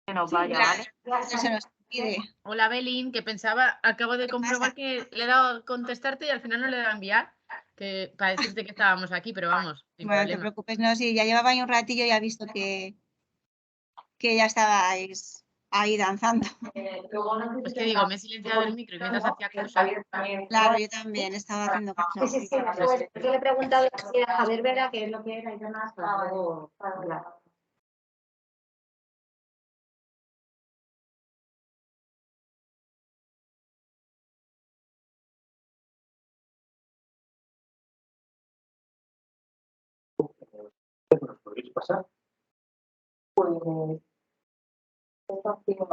que nos vaya, ¿vale? No se nos pide. Hola, Belín, que pensaba, acabo de comprobar que le he dado a contestarte y al final no le he dado a enviar, que para decirte que estábamos aquí, pero vamos, sin Bueno, no te problema. preocupes, no, sí, ya llevaba ahí un ratillo y ya he visto que ya estabais ahí danzando. Es que digo, me he silenciado el micro y mientras hacía cosas. Claro, yo también estaba haciendo cosas. Sí, yo le he preguntado si era Javier Vera, que es lo que era y demás, para luego hablar. ¿Nos podéis pasar? Pues sí, los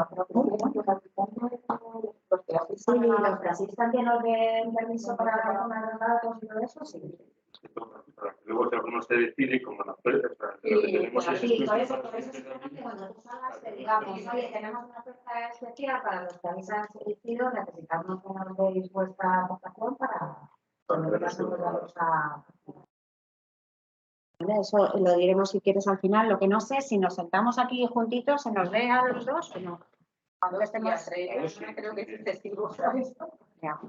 taxistas que nos den permiso para tomar los datos y todo eso, sí. Para que luego si alguno se decide, como la oferta, lo que tenemos es Sí, por eso esperamos que cuando tú salgas te digamos, oye, tenemos una oferta especial para los que habéis elegido, necesitamos que nos deis vuestra aportación para poder pasarnos a... Eso lo diremos si quieres al final. Lo que no sé, si nos sentamos aquí juntitos, ¿se nos ve a los dos o no? Cuando estemos, creo que es testigo, ¿sabes? Ya.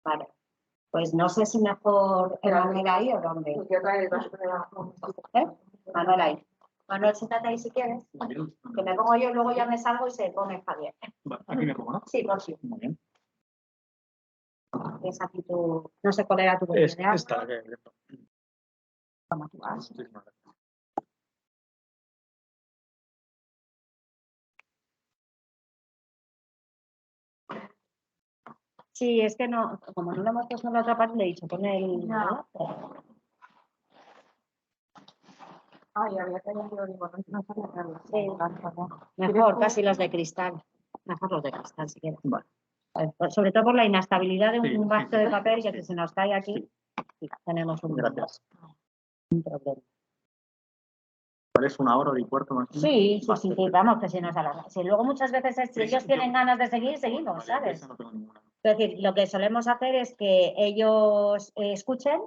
Vale. Pues no sé si mejor Manuel ahí o dónde. Manuel ahí. Manuel, siéntate ahí si quieres. Que me pongo yo, luego ya me salgo y se pone Javier. Aquí me pongo, ¿no? Sí, por sí. Muy bien. Es aquí tu... No sé cuál era tu Esta, ¿Cómo tú vas? Sí, es que no, como no lo hemos puesto en la otra parte, le he dicho, pone el... No. Ay, había que no mejor, casi los de cristal. Mejor los de cristal, si quieres. Vale. Sobre todo por la inestabilidad de un vaso de papel que si se nos cae aquí, tenemos un problema. ¿Cuál es 1 hora y cuarto más? Sí, vamos, que si nos alarga. Si luego muchas veces, si ellos tienen ganas de seguir, seguimos, ¿sabes? No tengo ninguna. Es decir, lo que solemos hacer es que ellos escuchen.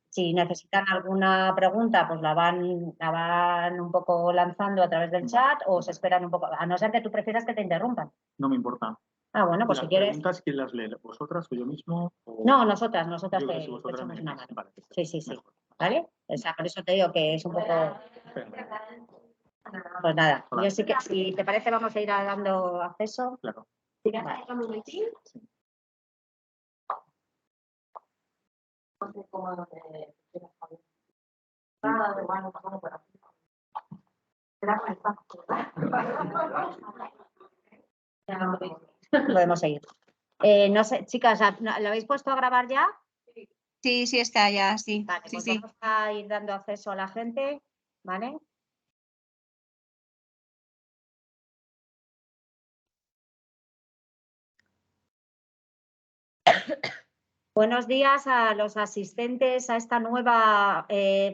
Si necesitan alguna pregunta, pues la van un poco lanzando a través del chat o se esperan un poco, a no ser que tú prefieras que te interrumpan. No me importa. Ah, bueno, pues si quieres... ¿Las preguntas quién las lee? ¿Vosotras o yo mismo? O... No, nosotras que si vosotras echamos una mano. Vale, Sí. ¿Vale? O sea, por eso te digo que es un poco... Pues nada, yo sí que, si te parece, vamos a ir dando acceso. Claro. Vale. Podemos seguir. No sé, chicas, ¿lo habéis puesto a grabar ya? Sí, está ya, sí. Vale, sí, pues sí. vamos a ir dando acceso a la gente, ¿vale? Buenos días a los asistentes a esta nueva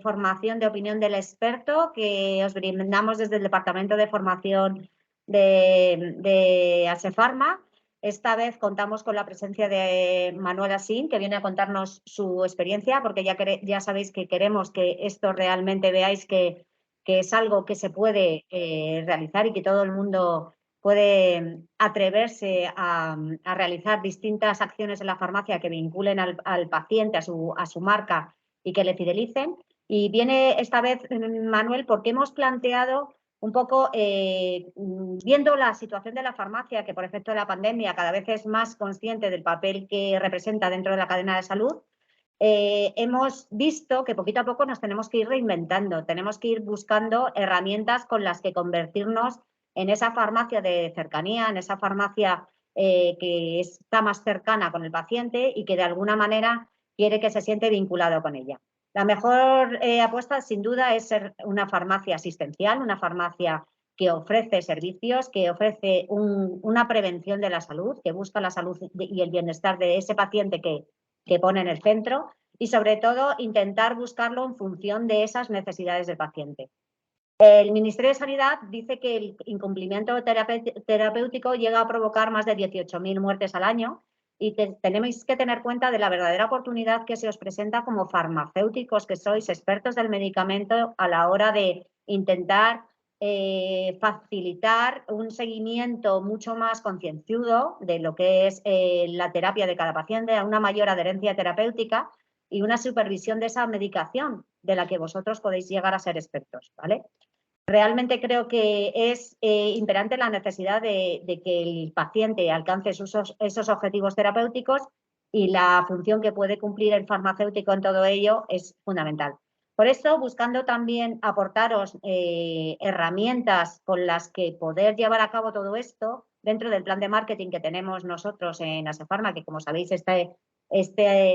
formación de opinión del experto que os brindamos desde el Departamento de Formación de ASEFarma. Esta vez contamos con la presencia de Manuel Asín, que viene a contarnos su experiencia, porque ya sabéis que queremos que esto realmente veáis que es algo que se puede realizar y que todo el mundo puede atreverse a realizar distintas acciones en la farmacia que vinculen al paciente, a su marca y que le fidelicen. Y viene esta vez, Manuel, porque hemos planteado un poco, viendo la situación de la farmacia, que por efecto de la pandemia cada vez es más consciente del papel que representa dentro de la cadena de salud, hemos visto que poquito a poco nos tenemos que ir reinventando, tenemos que ir buscando herramientas con las que convertirnos en esa farmacia de cercanía, en esa farmacia que está más cercana con el paciente y que de alguna manera quiere que se siente vinculado con ella. La mejor apuesta, sin duda, es ser una farmacia asistencial, una farmacia que ofrece servicios, que ofrece una prevención de la salud, que busca la salud y el bienestar de ese paciente que pone en el centro y, sobre todo, intentar buscarlo en función de esas necesidades del paciente. El Ministerio de Sanidad dice que el incumplimiento terapéutico llega a provocar más de 18.000 muertes al año y tenemos que tener cuenta de la verdadera oportunidad que se os presenta como farmacéuticos que sois expertos del medicamento a la hora de intentar facilitar un seguimiento mucho más concienzudo de lo que es la terapia de cada paciente, una mayor adherencia terapéutica y una supervisión de esa medicación de la que vosotros podéis llegar a ser expertos, ¿vale? Realmente creo que es imperante la necesidad de que el paciente alcance esos objetivos terapéuticos y la función que puede cumplir el farmacéutico en todo ello es fundamental. Por eso, buscando también aportaros herramientas con las que poder llevar a cabo todo esto dentro del plan de marketing que tenemos nosotros en Asefarma, que como sabéis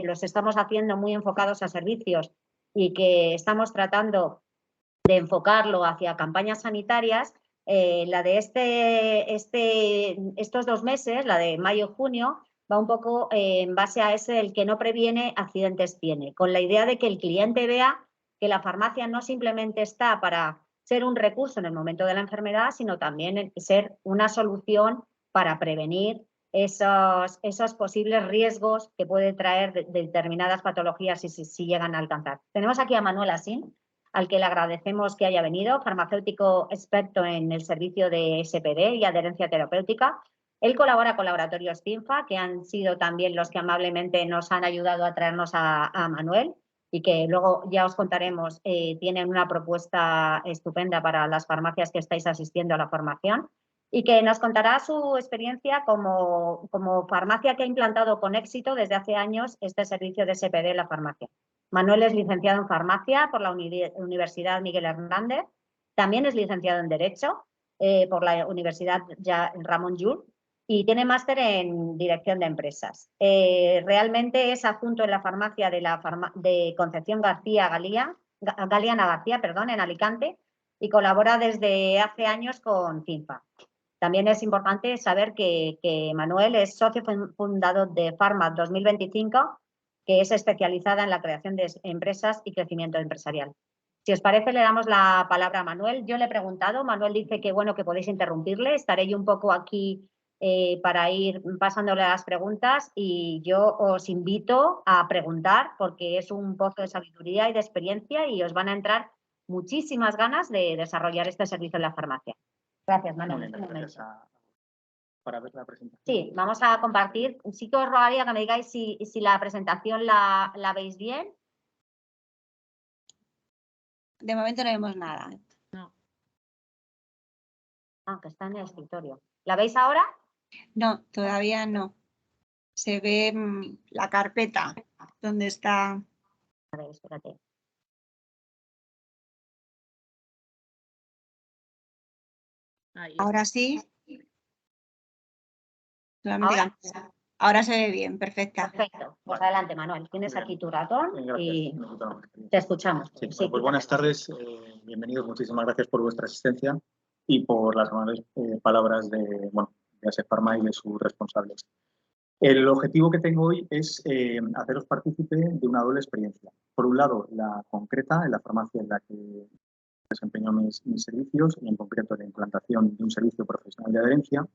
los estamos haciendo muy enfocados a servicios y que estamos tratando de enfocarlo hacia campañas sanitarias, la de estos 2 meses, la de mayo-junio, va un poco en base a ese, el que no previene, accidentes tiene, con la idea de que el cliente vea que la farmacia no simplemente está para ser un recurso en el momento de la enfermedad, sino también ser una solución para prevenir esos posibles riesgos que puede traer de determinadas patologías si llegan a alcanzar. Tenemos aquí a Manuel Asín, al que le agradecemos que haya venido, farmacéutico experto en el servicio de SPD y adherencia terapéutica. Él colabora con Laboratorios CINFA, que han sido también los que amablemente nos han ayudado a traernos a Manuel y que luego ya os contaremos, tienen una propuesta estupenda para las farmacias que estáis asistiendo a la formación y que nos contará su experiencia como farmacia que ha implantado con éxito desde hace años este servicio de SPD en la farmacia. Manuel es licenciado en farmacia por la Universidad Miguel Hernández, también es licenciado en Derecho por la Universidad Ramón Llull y tiene máster en Dirección de Empresas. Realmente es adjunto en la farmacia de Concepción Galeana García, en Alicante, y colabora desde hace años con CINFA. También es importante saber que Manuel es socio fundador de Pharma 2025, que es especializada en la creación de empresas y crecimiento empresarial. Si os parece, le damos la palabra a Manuel. Yo le he preguntado, Manuel dice que bueno, que podéis interrumpirle, estaré yo un poco aquí para ir pasándole las preguntas y yo os invito a preguntar porque es un pozo de sabiduría y de experiencia y os van a entrar muchísimas ganas de desarrollar este servicio en la farmacia. Gracias, Manuel. Gracias para ver la presentación. Sí, vamos a compartir. Sí que os rogaría que me digáis si la presentación la veis bien. De momento no vemos nada. No. Ah, que está en el escritorio. ¿La veis ahora? No, todavía no. Se ve la carpeta donde está. A ver, espérate. Ahí Ahora sí. Solamente ¿Ahora? ahora se ve bien, perfecta. Perfecto. Pues adelante, Manuel. Tienes aquí tu ratón y Gracias. te escuchamos. Sí, Sí, pues buenas tardes, bienvenidos, muchísimas gracias por vuestra asistencia y por las amables palabras de Asefarma y de sus responsables. El objetivo que tengo hoy es haceros partícipe de una doble experiencia. Por un lado, la concreta, en la farmacia en la que desempeño mis servicios y en concreto la implantación de un servicio profesional de adherencia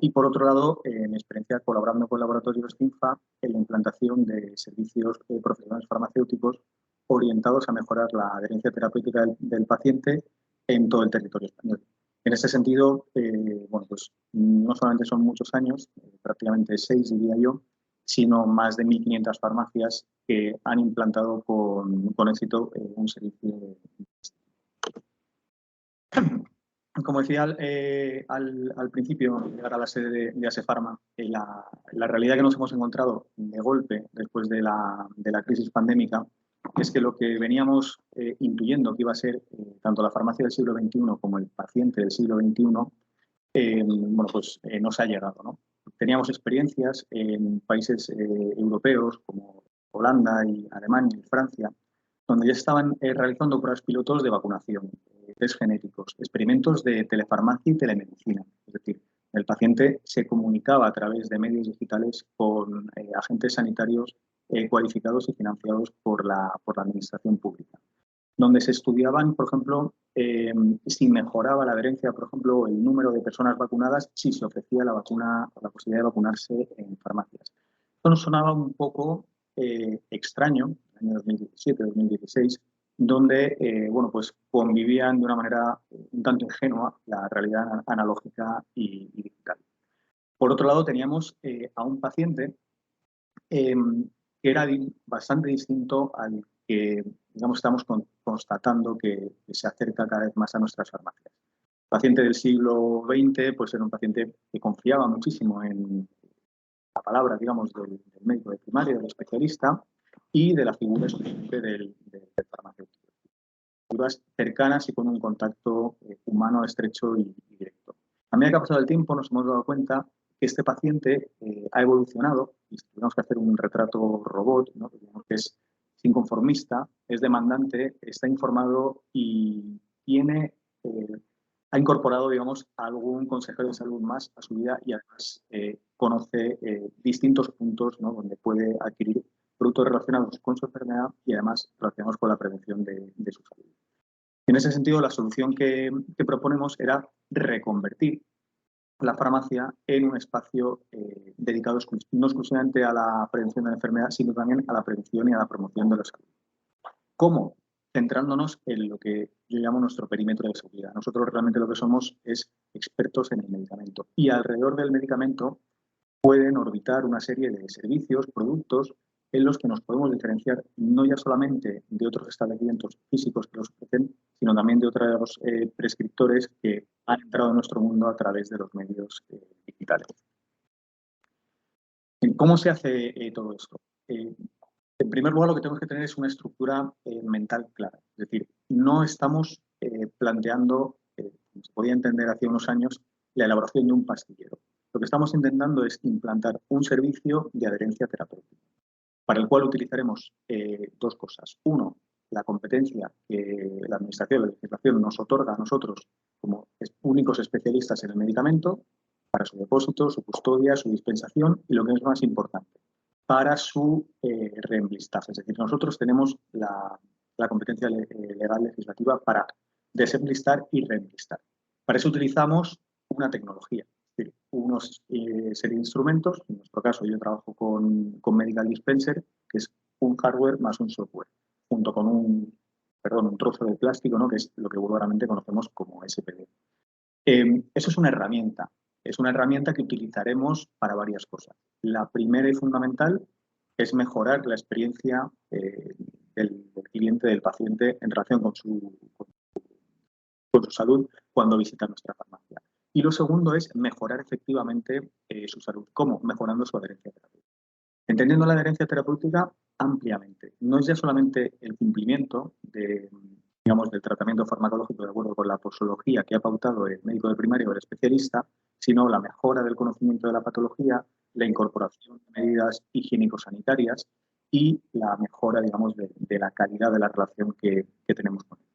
y por otro lado mi experiencia colaborando con Laboratorios CINFA en la implantación de servicios profesionales farmacéuticos orientados a mejorar la adherencia terapéutica del paciente en todo el territorio español. En ese sentido, pues no solamente son muchos años, prácticamente 6 diría yo, sino más de 1.500 farmacias que han implantado con éxito un servicio de Como decía al principio, llegar a la sede de Asefarma, la realidad que nos hemos encontrado de golpe después de la crisis pandémica es que lo que veníamos intuyendo que iba a ser tanto la farmacia del siglo XXI como el paciente del siglo XXI, nos ha llegado, ¿no? Teníamos experiencias en países europeos como Holanda y Alemania y Francia, donde ya estaban realizando pruebas pilotos de vacunación, test genéticos, experimentos de telefarmacia y telemedicina. Es decir, el paciente se comunicaba a través de medios digitales con agentes sanitarios cualificados y financiados por la administración pública, donde se estudiaban, por ejemplo, si mejoraba la adherencia, por ejemplo, el número de personas vacunadas si se ofrecía la posibilidad de vacunarse en farmacias. Esto nos sonaba un poco extraño, en el año 2017-2016, donde bueno, pues convivían de una manera un tanto ingenua la realidad analógica y digital. Por otro lado, teníamos a un paciente que era bastante distinto al que, digamos, estamos constatando que se acerca cada vez más a nuestras farmacias. El paciente del siglo XX pues, era un paciente que confiaba muchísimo en la palabra, digamos, del médico de primaria, del especialista y de la figura del farmacéutico. Figuras cercanas y con un contacto humano estrecho y directo. A medida que ha pasado el tiempo nos hemos dado cuenta que este paciente ha evolucionado y si tenemos que hacer un retrato robot, ¿no? Que es inconformista, es demandante, está informado y ha incorporado, digamos, a algún consejero de salud más a su vida y además conoce distintos puntos, ¿no? Donde puede adquirir productos relacionados con su enfermedad y además relacionados con la prevención de su salud. En ese sentido, la solución que proponemos era reconvertir la farmacia en un espacio dedicado no exclusivamente a la prevención de la enfermedad, sino también a la prevención y a la promoción de la salud. ¿Cómo? Centrándonos en lo que yo llamo nuestro perímetro de seguridad. Nosotros realmente lo que somos es expertos en el medicamento y alrededor del medicamento pueden orbitar una serie de servicios, productos en los que nos podemos diferenciar no ya solamente de otros establecimientos físicos que los ofrecen, sino también de otros prescriptores que han entrado en nuestro mundo a través de los medios digitales. ¿Cómo se hace todo esto? En primer lugar, lo que tenemos que tener es una estructura mental clara. Es decir, no estamos planteando, como se podía entender hace unos años, la elaboración de un pastillero. Lo que estamos intentando es implantar un servicio de adherencia terapéutica, para el cual utilizaremos dos cosas. Uno, la competencia que la Administración, la legislación nos otorga a nosotros como únicos especialistas en el medicamento, para su depósito, su custodia, su dispensación y lo que es más importante, para su reemblistaje. Es decir, nosotros tenemos la competencia legal legislativa para desemblistar y reemblistar. Para eso utilizamos una tecnología, es decir, unos serie de instrumentos. En nuestro caso, yo trabajo con Medical Dispenser, que es un hardware más un software, junto con un trozo de plástico, ¿no? Que es lo que vulgarmente conocemos como SPD. Eso es una herramienta. Es una herramienta que utilizaremos para varias cosas. La primera y fundamental es mejorar la experiencia del cliente, del paciente, en relación con su salud cuando visita nuestra farmacia. Y lo segundo es mejorar efectivamente su salud. ¿Cómo? Mejorando su adherencia terapéutica. Entendiendo la adherencia terapéutica ampliamente. No es ya solamente el cumplimiento del tratamiento farmacológico de acuerdo con la posología que ha pautado el médico de primaria o el especialista, sino la mejora del conocimiento de la patología, la incorporación de medidas higiénico-sanitarias y la mejora, digamos, de la calidad de la relación que tenemos con él.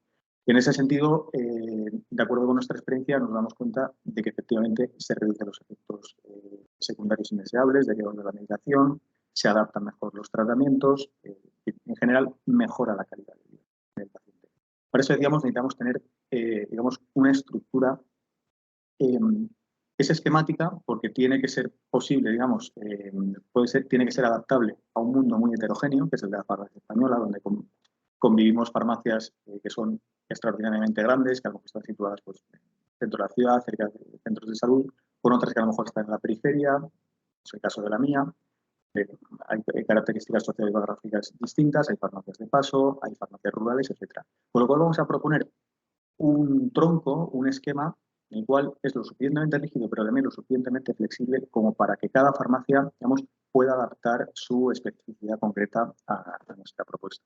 Y en ese sentido, de acuerdo con nuestra experiencia, nos damos cuenta de que efectivamente se reducen los efectos secundarios indeseables derivados de la medicación, se adaptan mejor los tratamientos, en general mejora la calidad de vida del paciente. Por eso decíamos, necesitamos tener, una estructura es esquemática porque tiene que ser posible, tiene que ser adaptable a un mundo muy heterogéneo, que es el de la farmacia española, donde convivimos farmacias que son extraordinariamente grandes, que a lo mejor están situadas pues, en el centro de la ciudad, cerca de centros de salud, con otras que a lo mejor están en la periferia, es el caso de la mía. Hay características sociodemográficas distintas, hay farmacias de paso, hay farmacias rurales, etc. Con lo cual vamos a proponer un tronco, un esquema, en el cual es lo suficientemente rígido, pero también lo suficientemente flexible como para que cada farmacia, pueda adaptar su especificidad concreta a nuestra propuesta.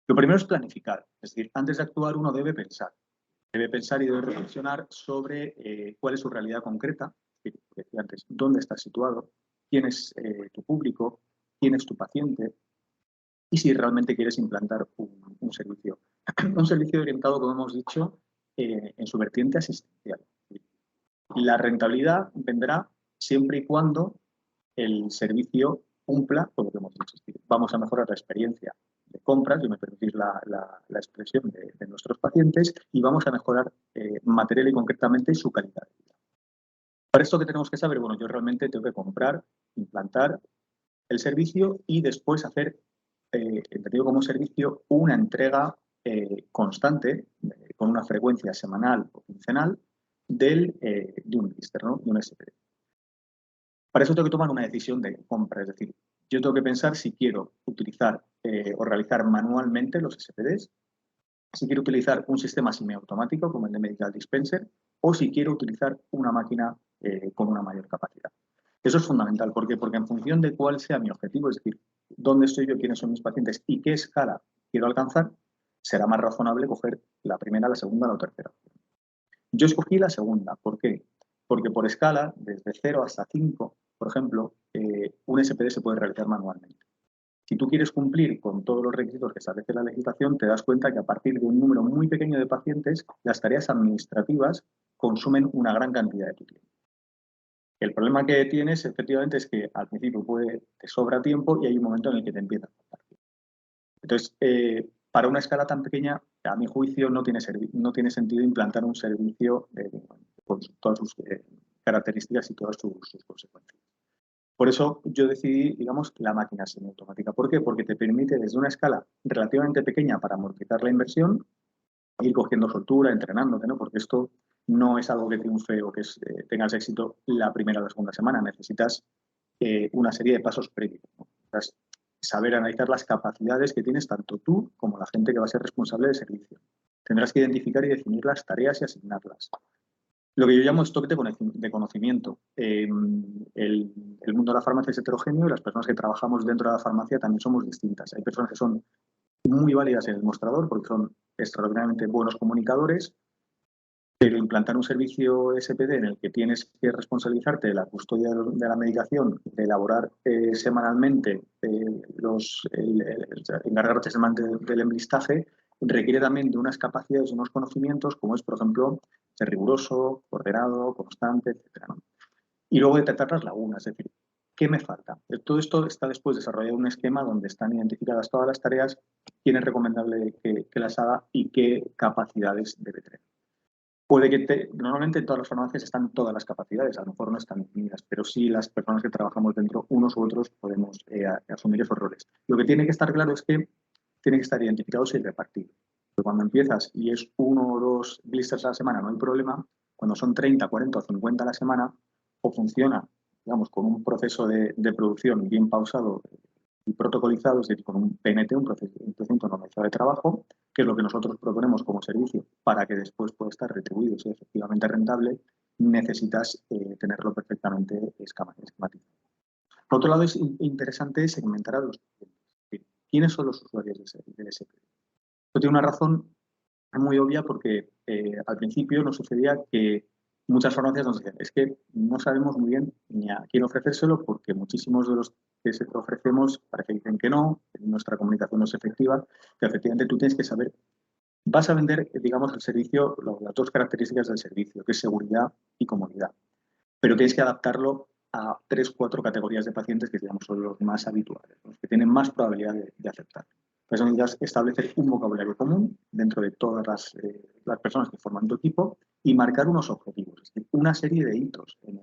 Lo primero es planificar, es decir, antes de actuar uno debe pensar y debe reflexionar sobre cuál es su realidad concreta, como decía antes, dónde estás situado, quién es tu público, quién es tu paciente y si realmente quieres implantar un servicio. Un servicio orientado, como hemos dicho, en su vertiente asistencial. La rentabilidad vendrá siempre y cuando el servicio cumpla con lo que hemos dicho. Es decir, vamos a mejorar la experiencia de compras, si me permitís la expresión de nuestros pacientes, y vamos a mejorar material y concretamente su calidad de vida. Para esto, ¿qué tenemos que saber? Bueno, yo realmente tengo que comprar, implantar el servicio y después hacer entendido como servicio, una entrega constante, con una frecuencia semanal o quincenal, de un blister, ¿no? De un SPD. Para eso tengo que tomar una decisión de compra, es decir, yo tengo que pensar si quiero utilizar o realizar manualmente los SPDs, si quiero utilizar un sistema semiautomático como el de Medical Dispenser o si quiero utilizar una máquina con una mayor capacidad. Eso es fundamental. ¿Por qué? Porque en función de cuál sea mi objetivo, es decir, dónde estoy yo, quiénes son mis pacientes y qué escala quiero alcanzar, será más razonable coger la primera, la segunda o la tercera. Yo escogí la segunda. ¿Por qué? Porque por escala, desde 0 hasta 5, por ejemplo, un SPD se puede realizar manualmente. Si tú quieres cumplir con todos los requisitos que establece la legislación, te das cuenta que a partir de un número muy pequeño de pacientes, las tareas administrativas consumen una gran cantidad de tu tiempo. El problema que tienes, efectivamente, es que al principio te sobra tiempo y hay un momento en el que te empieza a faltar tiempo. Entonces, para una escala tan pequeña, a mi juicio, no tiene sentido implantar un servicio con todas sus características y todas sus consecuencias. Por eso yo decidí, digamos, la máquina semiautomática. ¿Por qué? Porque te permite desde una escala relativamente pequeña para amortizar la inversión, ir cogiendo soltura, entrenándote, ¿no? Porque esto no es algo que triunfe o que tengas éxito la primera o la segunda semana. Necesitas una serie de pasos previos, ¿no? Necesitas saber analizar las capacidades que tienes tanto tú como la gente que va a ser responsable del servicio. Tendrás que identificar y definir las tareas y asignarlas. Lo que yo llamo stock de conocimiento. El mundo de la farmacia es heterogéneo y las personas que trabajamos dentro de la farmacia también somos distintas. Hay personas que son muy válidas en el mostrador porque son extraordinariamente buenos comunicadores, pero implantar un servicio SPD en el que tienes que responsabilizarte de la custodia de la medicación, de elaborar semanalmente, encargarte semanalmente del enlistaje, requiere también de unas capacidades y unos conocimientos, como es, por ejemplo, ser riguroso, ordenado, constante, etc., ¿no? Y luego detectar las lagunas, es decir, ¿qué me falta? Todo esto está después desarrollado un esquema donde están identificadas todas las tareas, quién es recomendable que las haga y qué capacidades debe tener. Puede que normalmente en todas las farmacias están todas las capacidades, a lo mejor no están definidas, pero sí las personas que trabajamos dentro, unos u otros, podemos asumir esos roles. Lo que tiene que estar claro es que tienen que estar identificados y repartidos. Pero cuando empiezas y es 1 o 2 blisters a la semana, no hay problema. Cuando son 30, 40 o 50 a la semana, o funciona, digamos, con un proceso de producción bien pausado y protocolizado, es decir, con un PNT, un procedimiento normalizado de trabajo, que es lo que nosotros proponemos como servicio para que después pueda estar retribuido y sea efectivamente rentable, necesitas tenerlo perfectamente esquematizado. Por otro lado, es interesante segmentar a los pacientes. ¿Quiénes son los usuarios del SPD? Esto tiene una razón muy obvia porque al principio nos sucedía que muchas farmacias nos decían, es que no sabemos muy bien ni a quién ofrecérselo porque muchísimos de los que se te ofrecemos parece que dicen que no, que nuestra comunicación no es efectiva, que efectivamente tú tienes que saber, vas a vender, digamos, el servicio, las dos características del servicio, que es seguridad y comodidad, pero tienes que adaptarlo a 3 o 4 categorías de pacientes que digamos son los más habituales, los que tienen más probabilidad de aceptar. Pues necesitas establecer un vocabulario común dentro de todas las personas que forman tu equipo y marcar unos objetivos, es decir, una serie de hitos en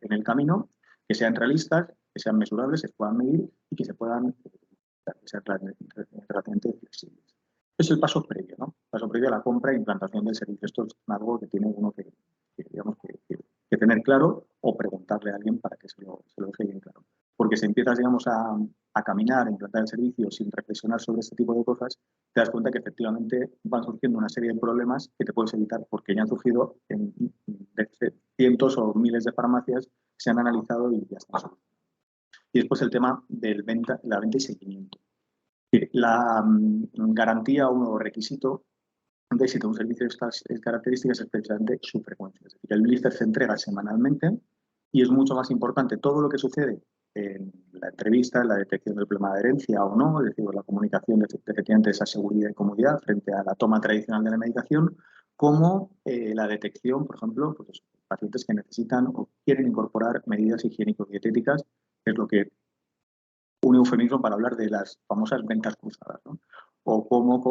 el camino que sean realistas, que sean mesurables, se puedan medir y que se puedan ser relativamente flexibles. Es el paso previo, ¿no? El paso previo a la compra e implantación del servicio. Esto es algo que tiene uno que tener claro o preguntarle a alguien para que se lo deje bien claro. Porque si empiezas, digamos, a caminar, a implantar el servicio sin reflexionar sobre este tipo de cosas, te das cuenta que efectivamente van surgiendo una serie de problemas que te puedes evitar porque ya han surgido en cientos o miles de farmacias, se han analizado y ya están solucionados. Y después el tema de la venta y seguimiento. La garantía o requisito de éxito de un servicio de estas características es precisamente su frecuencia. Es decir, el blister se entrega semanalmente y es mucho más importante todo lo que sucede en la entrevista, en la detección del problema de adherencia o no, es decir, la comunicación de efectivamente esa seguridad y comodidad frente a la toma tradicional de la medicación, como la detección, por ejemplo, pues, pacientes que necesitan o quieren incorporar medidas higiénico-dietéticas, que es lo que un eufemismo para hablar de las famosas ventas cruzadas, ¿no? O cómo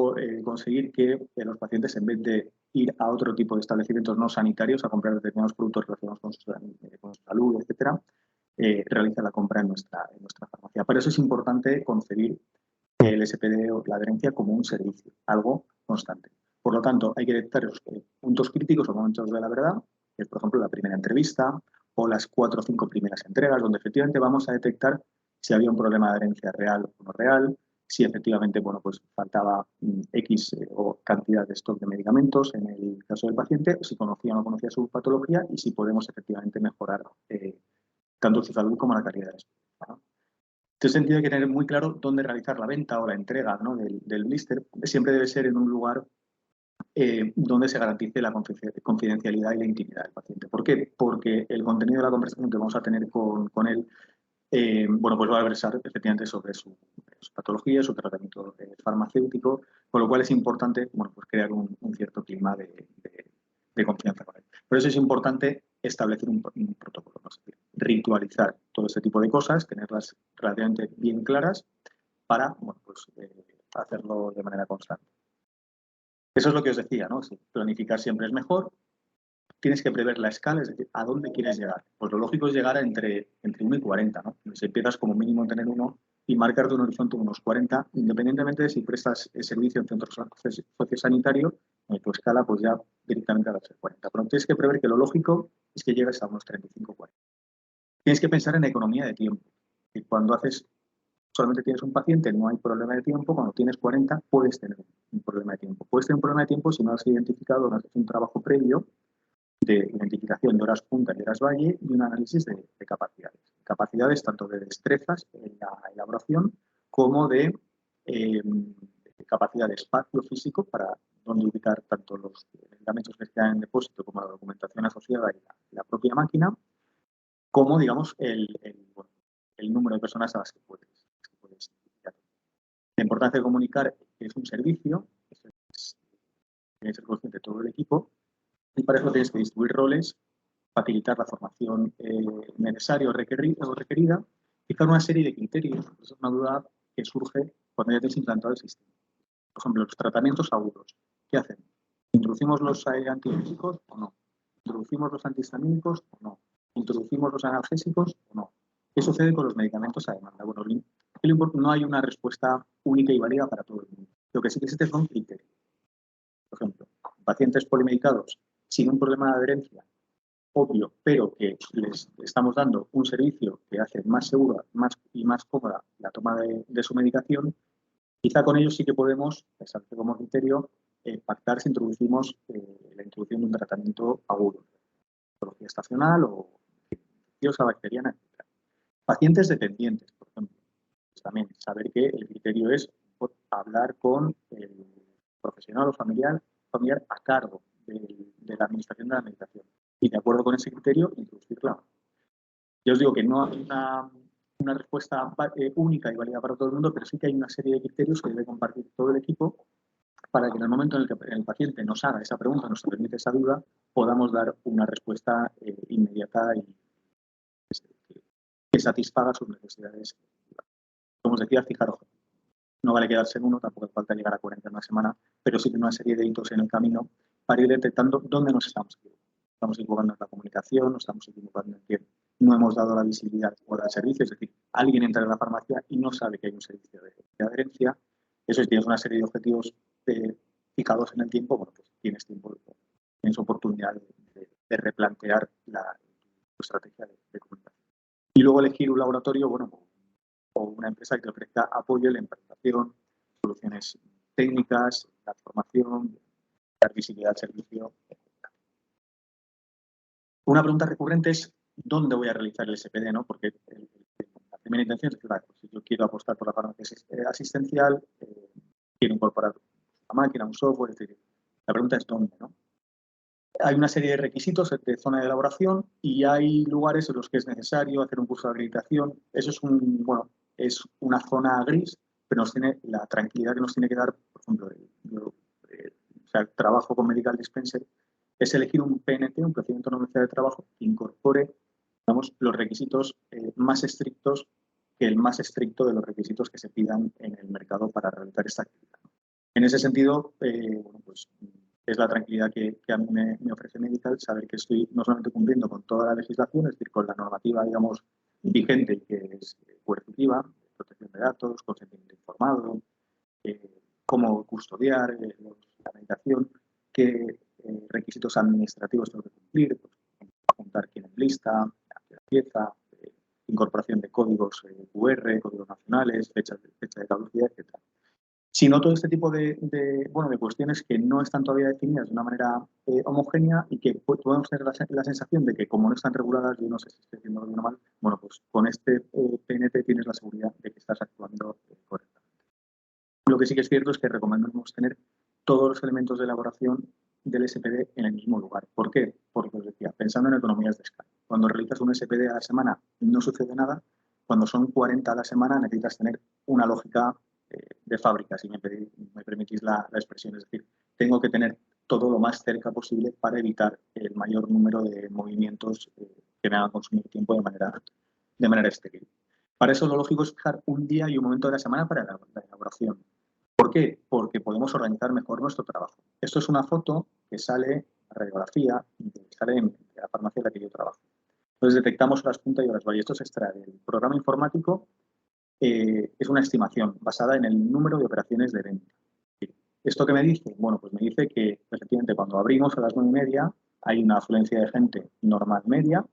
conseguir que los pacientes, en vez de ir a otro tipo de establecimientos no sanitarios a comprar determinados productos relacionados con su salud, etcétera, realicen la compra en nuestra farmacia. Por eso es importante concebir el SPD o la adherencia como un servicio, algo constante. Por lo tanto, hay que detectar los puntos críticos o momentos de la verdad, que es, por ejemplo, la primera entrevista o las 4 o 5 primeras entregas, donde efectivamente vamos a detectar si había un problema de adherencia real o no real, si efectivamente, bueno, pues faltaba X o cantidad de stock de medicamentos en el caso del paciente, si conocía o no conocía su patología y si podemos efectivamente mejorar tanto su salud como la calidad de su vida. En este sentido hay que tener muy claro dónde realizar la venta o la entrega, ¿no?, del blister. Siempre debe ser en un lugar donde se garantice la confidencialidad y la intimidad del paciente. ¿Por qué? Porque el contenido de la conversación que vamos a tener con él, bueno, pues va a versar efectivamente sobre su patología, su tratamiento farmacéutico, con lo cual es importante, bueno, pues crear un cierto clima de confianza con él. Por eso es importante establecer un protocolo, ¿no? Ritualizar todo ese tipo de cosas, tenerlas relativamente bien claras para, bueno, pues, hacerlo de manera constante. Eso es lo que os decía, ¿no? Si planificar siempre es mejor. Tienes que prever la escala, es decir, ¿a dónde quieres llegar? Pues lo lógico es llegar a entre 1 y 40, ¿no? Si empiezas como mínimo en tener 1 y marcarte un horizonte de unos 40, independientemente de si prestas el servicio en centro sociosanitario, tu escala pues ya directamente va a ser 40. Pero tienes que prever que lo lógico es que llegues a unos 35 o 40. Tienes que pensar en economía de tiempo. Y cuando solamente tienes un paciente, no hay problema de tiempo. Cuando tienes 40, puedes tener un problema de tiempo. Puedes tener un problema de tiempo si no has identificado, no has hecho un trabajo previo de identificación de horas punta y horas valle y un análisis de capacidades. Capacidades tanto de destrezas en la elaboración como de capacidad de espacio físico para donde ubicar tanto los medicamentos que están en depósito como la documentación asociada y la propia máquina, como, digamos, el número de personas a las que puedes identificar. La importancia de comunicar que es un servicio, tiene que ser consciente de todo el equipo, y para eso tienes que distribuir roles, facilitar la formación necesaria o requerida, fijar una serie de criterios. Es una duda que surge cuando ya tienes implantado el sistema. Por ejemplo, los tratamientos agudos. ¿Qué hacen? ¿Introducimos los antibióticos o no? ¿Introducimos los antihistamínicos o no? ¿Introducimos los analgésicos o no? ¿Qué sucede con los medicamentos a demanda? Bueno, no hay una respuesta única y válida para todo el mundo. Lo que sí que existe son criterios. Por ejemplo, pacientes polimedicados sin un problema de adherencia obvio, pero que les estamos dando un servicio que hace más segura y más cómoda la toma de su medicación, quizá con ellos sí que podemos, establecer como criterio, pactar si introducimos la introducción de un tratamiento agudo, patología estacional o infecciosa, bacteriana, etc. Pacientes dependientes, por ejemplo, pues también saber que el criterio es hablar con el profesional o familiar a cargo de la administración de la medicación y, de acuerdo con ese criterio, introducirla. Yo os digo que no hay una respuesta única y válida para todo el mundo, pero sí que hay una serie de criterios que debe compartir todo el equipo para que en el momento en el que el paciente nos haga esa pregunta, nos permite esa duda, podamos dar una respuesta inmediata y que satisfaga sus necesidades. Como os decía, fijar objetivos. No vale quedarse en uno, tampoco hace falta llegar a 40 en una semana, pero sí que una serie de hitos en el camino para ir detectando dónde nos estamos equivocando. Estamos equivocando en la comunicación, nos estamos equivocando en que no hemos dado la visibilidad o el servicio, es decir, alguien entra en la farmacia y no sabe que hay un servicio de adherencia. Eso, si tienes una serie de objetivos fijados en el tiempo, bueno, pues tienes tiempo, tienes oportunidad de replantear tu estrategia de comunicación. Y luego elegir un laboratorio, bueno, o una empresa que te ofrezca apoyo en la implementación, soluciones técnicas, la formación, dar visibilidad al servicio, etc. Una pregunta recurrente es ¿dónde voy a realizar el SPD? ¿No? Porque la primera intención es que, pues, si yo quiero apostar por la farmacia asistencial, quiero incorporar una máquina, un software, etc. La pregunta es ¿dónde? ¿No? Hay una serie de requisitos de zona de elaboración y hay lugares en los que es necesario hacer un curso de acreditación. Eso es una zona gris, pero nos tiene la tranquilidad que nos tiene que dar, por ejemplo, el trabajo con Medical Dispenser, es elegir un PNT, un procedimiento no de trabajo, que incorpore, digamos, los requisitos más estrictos que el más estricto de los requisitos que se pidan en el mercado para realizar esta actividad. En ese sentido, bueno, pues es la tranquilidad que a mí me ofrece Medical, saber que estoy no solamente cumpliendo con toda la legislación, es decir, con la normativa, digamos, vigente, que es coercitiva, protección de datos, consentimiento informado, cómo custodiar la medicación, qué requisitos administrativos tengo que cumplir, pues, apuntar quién es lista, la pieza, incorporación de códigos QR, códigos nacionales, fecha de caducidad, etc. Sino todo este tipo de cuestiones que no están todavía definidas de una manera homogénea y que podemos tener la sensación de que como no están reguladas, yo no sé si estoy haciendo algo mal, bueno, pues con este PNT tienes la seguridad de que estás actuando correctamente. Lo que sí que es cierto es que recomendamos tener todos los elementos de elaboración del SPD en el mismo lugar. ¿Por qué? Porque os decía, pensando en economías de escala. Cuando realizas un SPD a la semana no sucede nada. Cuando son 40 a la semana necesitas tener una lógica de fábrica, si me permitís la expresión. Es decir, tengo que tener todo lo más cerca posible para evitar el mayor número de movimientos que me hagan consumir tiempo de manera estéril. Para eso lo lógico es fijar un día y un momento de la semana para la elaboración. ¿Por qué? Porque podemos organizar mejor nuestro trabajo. Esto es una foto que sale en la radiografía, que sale en la farmacia en la que yo trabajo. Entonces detectamos horas punta y horas valle. Esto se extrae del programa informático. Es una estimación basada en el número de operaciones de venta. ¿Esto qué me dice? Bueno, pues me dice que efectivamente cuando abrimos a las 9:30 hay una afluencia de gente normal media,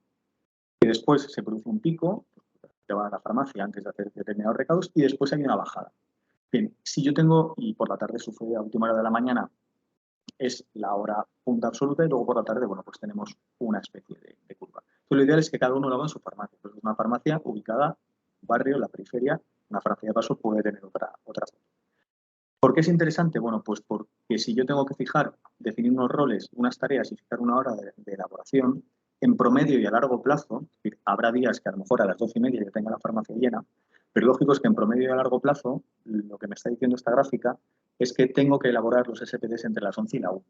que después se produce un pico, que va a la farmacia antes de hacer determinados recados, y después hay una bajada. Bien, si yo tengo, y por la tarde sucede a última hora de la mañana, es la hora punta absoluta, y luego por la tarde, bueno, pues tenemos una especie de curva. Entonces, lo ideal es que cada uno lo haga en su farmacia. Pues es una farmacia ubicada en un barrio, en la periferia, una farmacia de paso puede tener otra. ¿Por qué es interesante? Bueno, pues porque si yo tengo que definir unos roles, unas tareas y fijar una hora de elaboración, en promedio y a largo plazo, es decir, habrá días que a lo mejor a las 12:30 ya tenga la farmacia llena, pero lógico es que en promedio y a largo plazo, lo que me está diciendo esta gráfica es que tengo que elaborar los SPDs entre las 11 y la 1,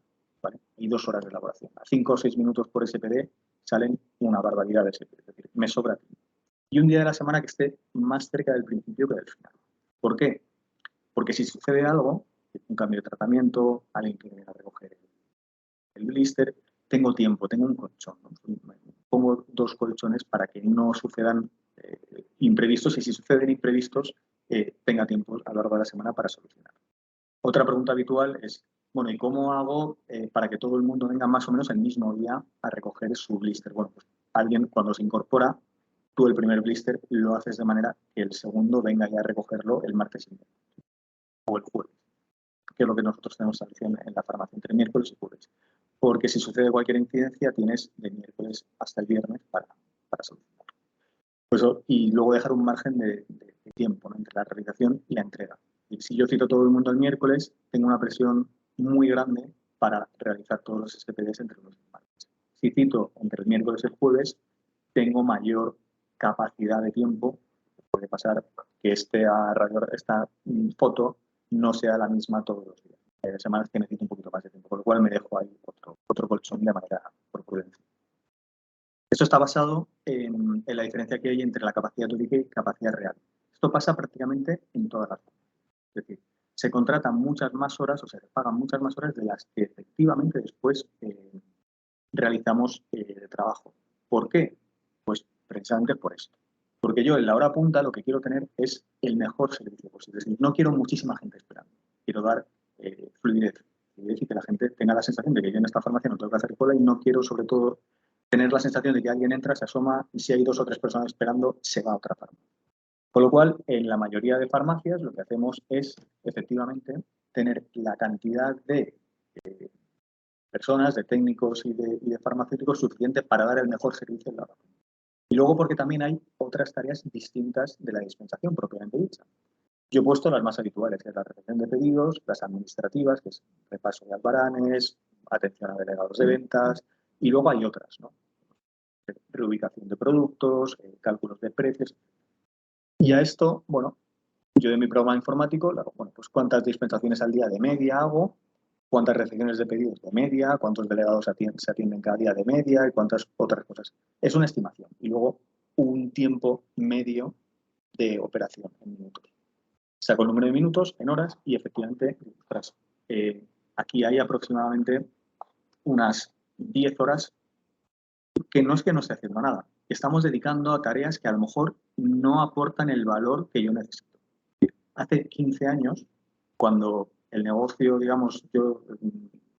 ¿vale? Y 2 horas de elaboración. A 5 o 6 minutos por SPD salen una barbaridad de SPD, es decir, me sobra tiempo. Y un día de la semana que esté más cerca del principio que del final. ¿Por qué? Porque si sucede algo, un cambio de tratamiento, alguien que viene a recoger el blister, tengo tiempo, tengo un colchón, ¿no? Pongo 2 colchones para que no sucedan imprevistos y si suceden imprevistos, tenga tiempo a lo largo de la semana para solucionar. Otra pregunta habitual es, bueno, ¿y cómo hago para que todo el mundo venga más o menos el mismo día a recoger su blister? Bueno, pues alguien cuando se incorpora, tú el primer blister lo haces de manera que el segundo venga ya a recogerlo el martes y miércoles o el jueves, que es lo que nosotros tenemos establecido en la farmacia, entre miércoles y jueves. Porque si sucede cualquier incidencia, tienes de miércoles hasta el viernes para solucionarlo. Pues, y luego dejar un margen de tiempo, ¿no?, entre la realización y la entrega. Y si yo cito a todo el mundo el miércoles, tengo una presión muy grande para realizar todos los SPDs entre los martes. Si cito entre el miércoles y el jueves, tengo mayor capacidad de tiempo. Puede pasar que esta foto no sea la misma todos los días. Hay semanas que necesito un poquito más de tiempo, por lo cual me dejo ahí otro colchón de manera por prudencia. Esto está basado en la diferencia que hay entre la capacidad teórica y capacidad real. Esto pasa prácticamente en todas las formas. Es decir, se contratan muchas más horas o se pagan muchas más horas de las que efectivamente después realizamos de trabajo. ¿Por qué? Pues precisamente por esto. Porque yo en la hora punta lo que quiero tener es el mejor servicio posible. Es decir, no quiero muchísima gente esperando. Quiero dar fluidez y que la gente tenga la sensación de que yo en esta farmacia no tengo que hacer cola y no quiero sobre todo tener la sensación de que alguien entra, se asoma y si hay 2 o 3 personas esperando, se va a otra farmacia. Con lo cual, en la mayoría de farmacias lo que hacemos es, efectivamente, tener la cantidad de personas, de técnicos y de farmacéuticos suficiente para dar el mejor servicio en la hora. Y luego porque también hay otras tareas distintas de la dispensación propiamente dicha. Yo he puesto las más habituales, que es la recepción de pedidos, las administrativas, que es repaso de albaranes, atención a delegados de ventas, y luego hay otras, ¿no? Reubicación de productos, cálculos de precios. Y a esto, bueno, yo de mi programa informático, bueno, pues cuántas dispensaciones al día de media hago, cuántas recepciones de pedidos de media, cuántos delegados se atienden cada día de media y cuántas otras cosas. Es una estimación. Y luego un tiempo medio de operación en minutos. Saco el número de minutos en horas y efectivamente, aquí hay aproximadamente unas 10 horas que no es que no esté haciendo nada. Estamos dedicando a tareas que a lo mejor no aportan el valor que yo necesito. Hace 15 años Cuando el negocio, digamos,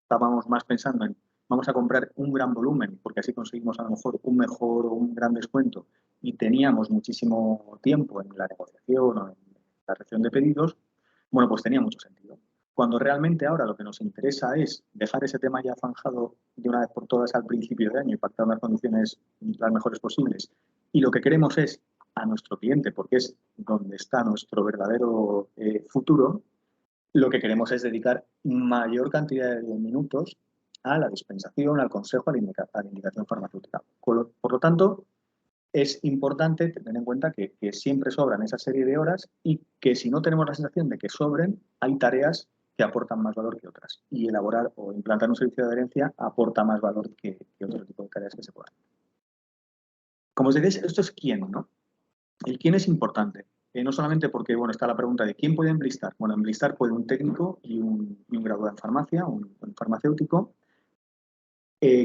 estábamos más pensando en vamos a comprar un gran volumen, porque así conseguimos a lo mejor un mejor o un gran descuento, y teníamos muchísimo tiempo en la negociación o en la recepción de pedidos, bueno, pues tenía mucho sentido. Cuando realmente ahora lo que nos interesa es dejar ese tema ya zanjado de una vez por todas al principio de año y pactar unas condiciones las mejores posibles, y lo que queremos es a nuestro cliente, porque es donde está nuestro verdadero futuro, lo que queremos es dedicar mayor cantidad de minutos a la dispensación, al consejo, a la indicación farmacéutica. Por lo tanto, es importante tener en cuenta que siempre sobran esa serie de horas y que si no tenemos la sensación de que sobren, hay tareas que aportan más valor que otras. Y elaborar o implantar un servicio de adherencia aporta más valor que otro tipo de tareas que se puedan. Como os decía, esto es quién, ¿no? El quién es importante. No solamente porque, bueno, está la pregunta de ¿quién puede enlistar? Bueno, enlistar puede un técnico y un graduado en farmacia, un farmacéutico,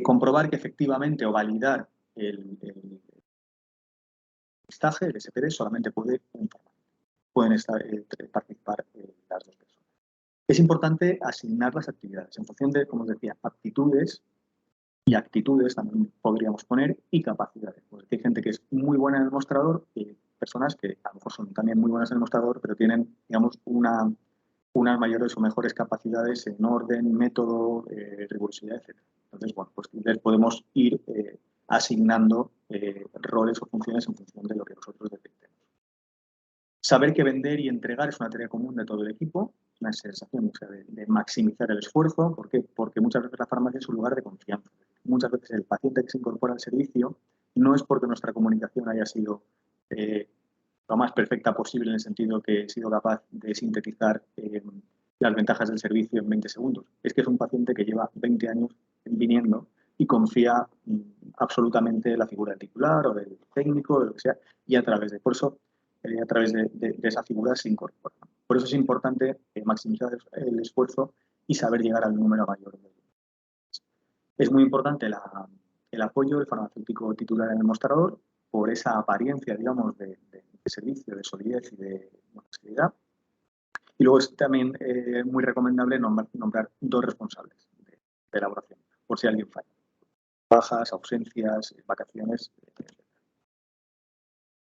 comprobar que efectivamente o validar el listaje, el SPD, solamente puede un farmacéutico. Pueden participar las dos personas. Es importante asignar las actividades en función de, como os decía, aptitudes y actitudes también podríamos poner y capacidades. Pues hay gente que es muy buena en el mostrador y personas que a lo mejor son también muy buenas en el mostrador, pero tienen, digamos, unas mayores o mejores capacidades en orden, método, rigurosidad, etc. Entonces, bueno, pues les podemos ir asignando roles o funciones en función de lo que nosotros detectemos. Saber que vender y entregar es una tarea común de todo el equipo, una sensación, o sea, de maximizar el esfuerzo. ¿Por qué? Porque muchas veces la farmacia es un lugar de confianza. Muchas veces el paciente que se incorpora al servicio no es porque nuestra comunicación haya sido lo más perfecta posible en el sentido que he sido capaz de sintetizar las ventajas del servicio en 20 segundos. Es que es un paciente que lleva 20 años viniendo y confía absolutamente en la figura del titular o del técnico, de lo que sea, y a través de esa figura se incorpora. Por eso es importante maximizar el esfuerzo y saber llegar al número mayor. Es muy importante el apoyo del farmacéutico titular en el mostrador por esa apariencia, digamos, de servicio, de solidez y de seriedad. Y luego es también muy recomendable nombrar dos responsables de elaboración, por si alguien falla. Bajas, ausencias, vacaciones, etc.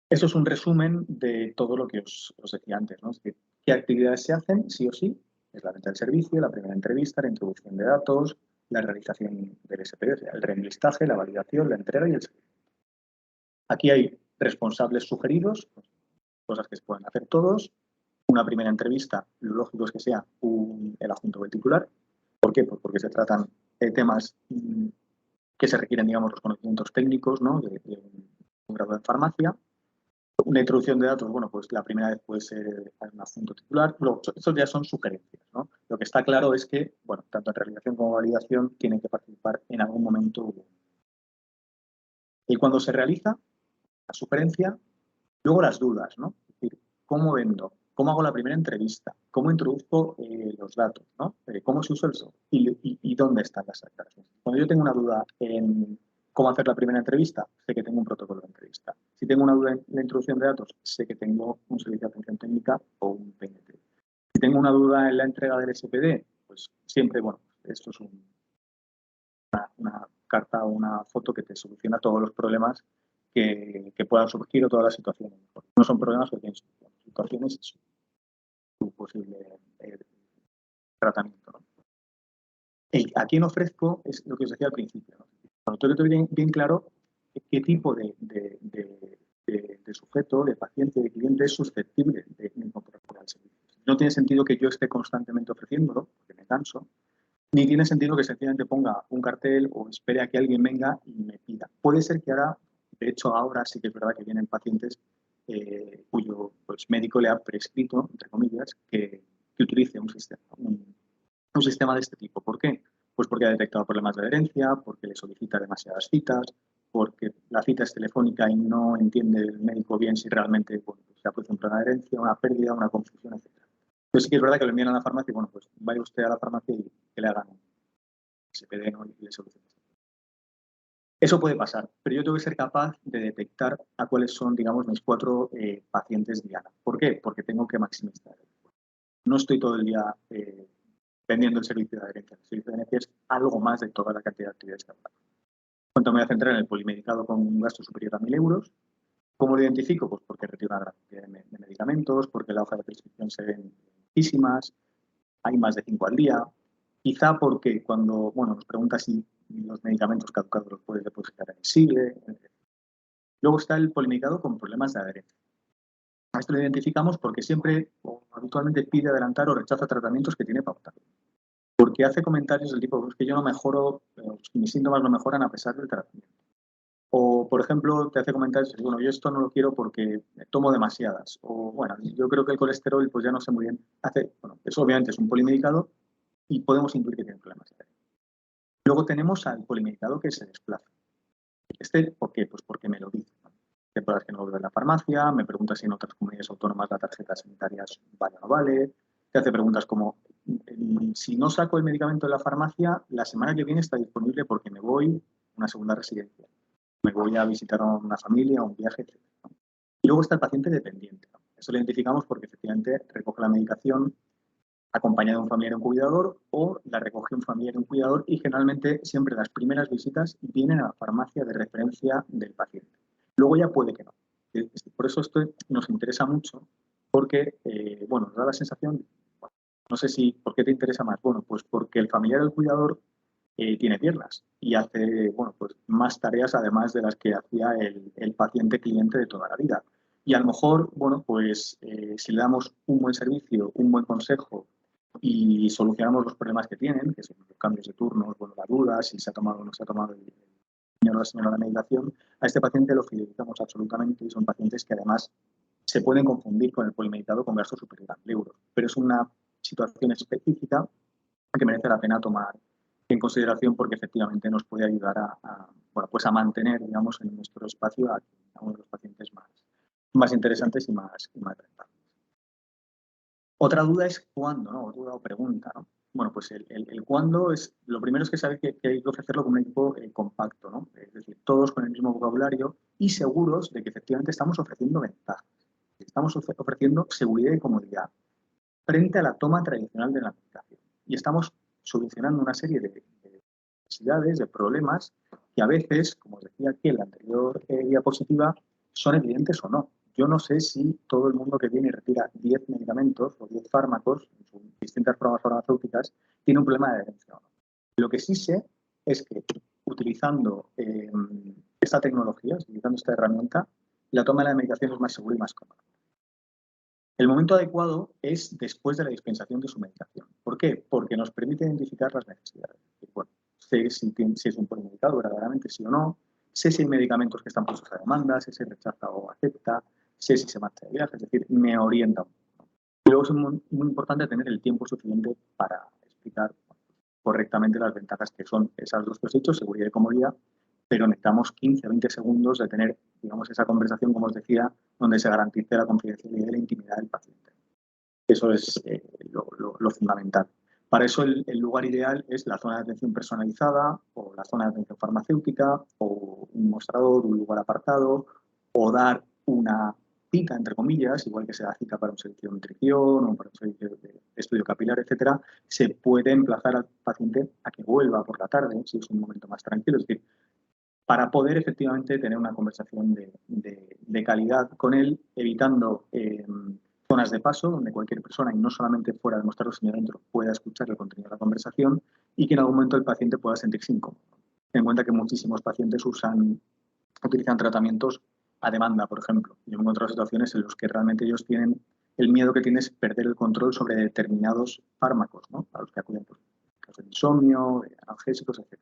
Eso es un resumen de todo lo que os decía antes, ¿no? Es decir, qué actividades se hacen, sí o sí. Es la venta del servicio, la primera entrevista, la introducción de datos, la realización del SPD, o sea, el reenlistaje, la validación, la entrega y el seguimiento. Aquí hay responsables sugeridos, cosas que se pueden hacer todos. Una primera entrevista, lo lógico es que sea el adjunto del titular. ¿Por qué? Pues porque se tratan de temas que se requieren, digamos, los conocimientos técnicos, ¿no? de un grado en farmacia. Una introducción de datos, bueno, pues la primera vez puede ser un adjunto titular. Luego, estos ya son sugerencias, ¿no? Lo que está claro es que, bueno, tanto en realización como validación tienen que participar en algún momento. Y cuando se realiza la sugerencia, luego las dudas, ¿no? Es decir, ¿cómo vendo? ¿Cómo hago la primera entrevista? ¿Cómo introduzco los datos? ¿No? ¿Cómo se usa el software? ¿Y dónde están las aclaraciones? Cuando yo tengo una duda en cómo hacer la primera entrevista, sé que tengo un protocolo de entrevista. Si tengo una duda en la introducción de datos, sé que tengo un servicio de atención técnica o un PNT. Si tengo una duda en la entrega del SPD, pues siempre, bueno, esto es una carta o una foto que te soluciona todos los problemas que puedan surgir o todas las situaciones. No son problemas que tienen situaciones y su posible tratamiento, ¿no? ¿A quién ofrezco? Es lo que os decía al principio, ¿no? Cuando tengo bien claro qué tipo de sujeto, de paciente, de cliente es susceptible de incorporar al servicio. No tiene sentido que yo esté constantemente ofreciéndolo, porque me canso, ni tiene sentido que sencillamente ponga un cartel o espere a que alguien venga y me pida. Puede ser que ahora, de hecho ahora sí que es verdad que vienen pacientes cuyo médico le ha prescrito, entre comillas, que utilice un sistema de este tipo. ¿Por qué? Pues porque ha detectado problemas de adherencia, porque le solicita demasiadas citas, porque la cita es telefónica y no entiende el médico bien si realmente se ha producido un problema de adherencia, una pérdida, una confusión, etc. Entonces sí que es verdad que lo envían a la farmacia y bueno, pues vaya usted a la farmacia y que le hagan SPD, ¿no? Y le solucionen. Eso puede pasar, pero yo tengo que ser capaz de detectar a cuáles son, digamos, mis 4 pacientes diana. ¿Por qué? Porque tengo que maximizar. no estoy todo el día vendiendo el servicio de adherencia. El servicio de adherencia es algo más de toda la cantidad de actividades que hablamos. ¿Cuánto me voy a centrar en el polimedicado con un gasto superior a 1.000 euros? ¿Cómo lo identifico? Pues porque retiro una gran cantidad de medicamentos, porque la hoja de prescripción se ven muchísimas, hay más de 5 al día. Quizá porque cuando nos pregunta si los medicamentos caducados los puedes depositar en el SIGLE. Luego está el polimedicado con problemas de adherencia. Esto lo identificamos porque siempre o habitualmente pide adelantar o rechaza tratamientos que tiene pautados. Porque hace comentarios del tipo, es que yo no mejoro, mis síntomas no mejoran a pesar del tratamiento. O, por ejemplo, te hace comentarios, bueno, yo esto no lo quiero porque tomo demasiadas. O, bueno, yo creo que el colesterol, pues ya no sé muy bien. Eso obviamente es un polimedicado y podemos intuir que tiene problemas. Luego tenemos al polimedicado que se desplaza. ¿Por qué? Pues porque me lo dice. Hay pruebas que no lo veo en la farmacia, me pregunta si en otras comunidades autónomas la tarjeta sanitaria vale o no vale, te hace preguntas como, si no saco el medicamento de la farmacia, la semana que viene está disponible porque me voy a una segunda residencia, me voy a visitar a una familia, a un viaje, etc. Y luego está el paciente dependiente. Eso lo identificamos porque efectivamente recoge la medicación acompañado de un familiar o un cuidador, o la recoge un familiar o un cuidador, y generalmente siempre las primeras visitas vienen a la farmacia de referencia del paciente. Luego ya puede que no. Por eso esto nos interesa mucho, porque nos da la sensación, no sé si, ¿por qué te interesa más? Bueno, pues porque el familiar o el cuidador tiene piernas y hace pues más tareas además de las que hacía el paciente cliente de toda la vida. Y a lo mejor, pues si le damos un buen servicio, un buen consejo y solucionamos los problemas que tienen, que son los cambios de turnos, la duda, si se ha tomado o no se ha tomado el señor o la señora la medicación, a este paciente lo fidelizamos absolutamente y son pacientes que además se pueden confundir con el polimedicado con gasto superior a 1.000 euros. Pero es una situación específica que merece la pena tomar en consideración porque efectivamente nos puede ayudar a mantener, digamos, en nuestro espacio a uno de los pacientes más interesantes y más rentables. Otra duda es cuándo, ¿no? Duda o pregunta, ¿no? Bueno, pues el cuándo es, lo primero es que saber que hay que ofrecerlo con un equipo compacto, ¿no? Es decir, todos con el mismo vocabulario y seguros de que efectivamente estamos ofreciendo ventajas. Estamos ofreciendo seguridad y comodidad frente a la toma tradicional de la medicación. Y estamos solucionando una serie de necesidades, de problemas que a veces, como os decía aquí en la anterior diapositiva, son evidentes o no. Yo no sé si todo el mundo que viene y retira 10 medicamentos o 10 fármacos en sus distintas pruebas farmacéuticas tiene un problema de adherencia o no. Lo que sí sé es que utilizando esta tecnología, utilizando esta herramienta, la toma de la medicación es más segura y más cómoda. El momento adecuado es después de la dispensación de su medicación. ¿Por qué? Porque nos permite identificar las necesidades. Bueno, sé si es un polimedicado verdaderamente sí o no, sé si hay medicamentos que están puestos a demanda, sé si rechaza o acepta, sé si se marcha de viaje, es decir, me orienta un poco. Luego es muy importante tener el tiempo suficiente para explicar correctamente las ventajas que son esas dos que os he dicho, seguridad y comodidad, pero necesitamos 15 o 20 segundos de tener, digamos, esa conversación, como os decía, donde se garantice la confidencialidad y la intimidad del paciente. Eso es lo fundamental. Para eso el lugar ideal es la zona de atención personalizada o la zona de atención farmacéutica o un mostrador, un lugar apartado o dar una cita, entre comillas, igual que se da cita para un servicio de nutrición o para un servicio de estudio capilar, etcétera, se puede emplazar al paciente a que vuelva por la tarde, si es un momento más tranquilo. Es decir, para poder efectivamente tener una conversación de calidad con él, evitando zonas de paso donde cualquier persona, y no solamente fuera de mostrarlo sino dentro, pueda escuchar el contenido de la conversación y que en algún momento el paciente pueda sentirse incómodo. Ten en cuenta que muchísimos pacientes utilizan tratamientos a demanda, por ejemplo. Yo me he encontrado situaciones en las que realmente ellos tienen el miedo que tienen es perder el control sobre determinados fármacos, ¿no? A los que acuden, pues, casos de insomnio, analgésicos, etc.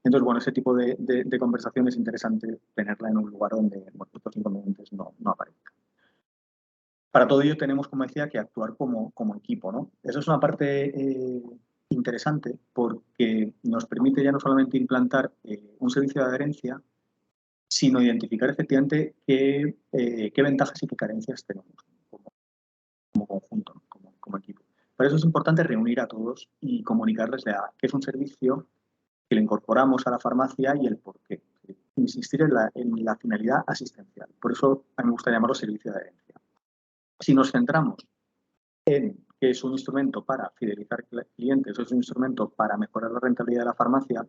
Entonces, ese tipo de conversación es interesante tenerla en un lugar donde estos inconvenientes no aparezcan. Para todo ello tenemos, como decía, que actuar como equipo, ¿no? Eso es una parte interesante porque nos permite ya no solamente implantar un servicio de adherencia, sino identificar efectivamente qué ventajas y qué carencias tenemos como conjunto, ¿no? como equipo. Para eso es importante reunir a todos y comunicarles qué es un servicio que le incorporamos a la farmacia y el por qué. Insistir en la finalidad asistencial. Por eso a mí me gusta llamarlo servicio de adherencia. Si nos centramos en que es un instrumento para fidelizar clientes, es un instrumento para mejorar la rentabilidad de la farmacia,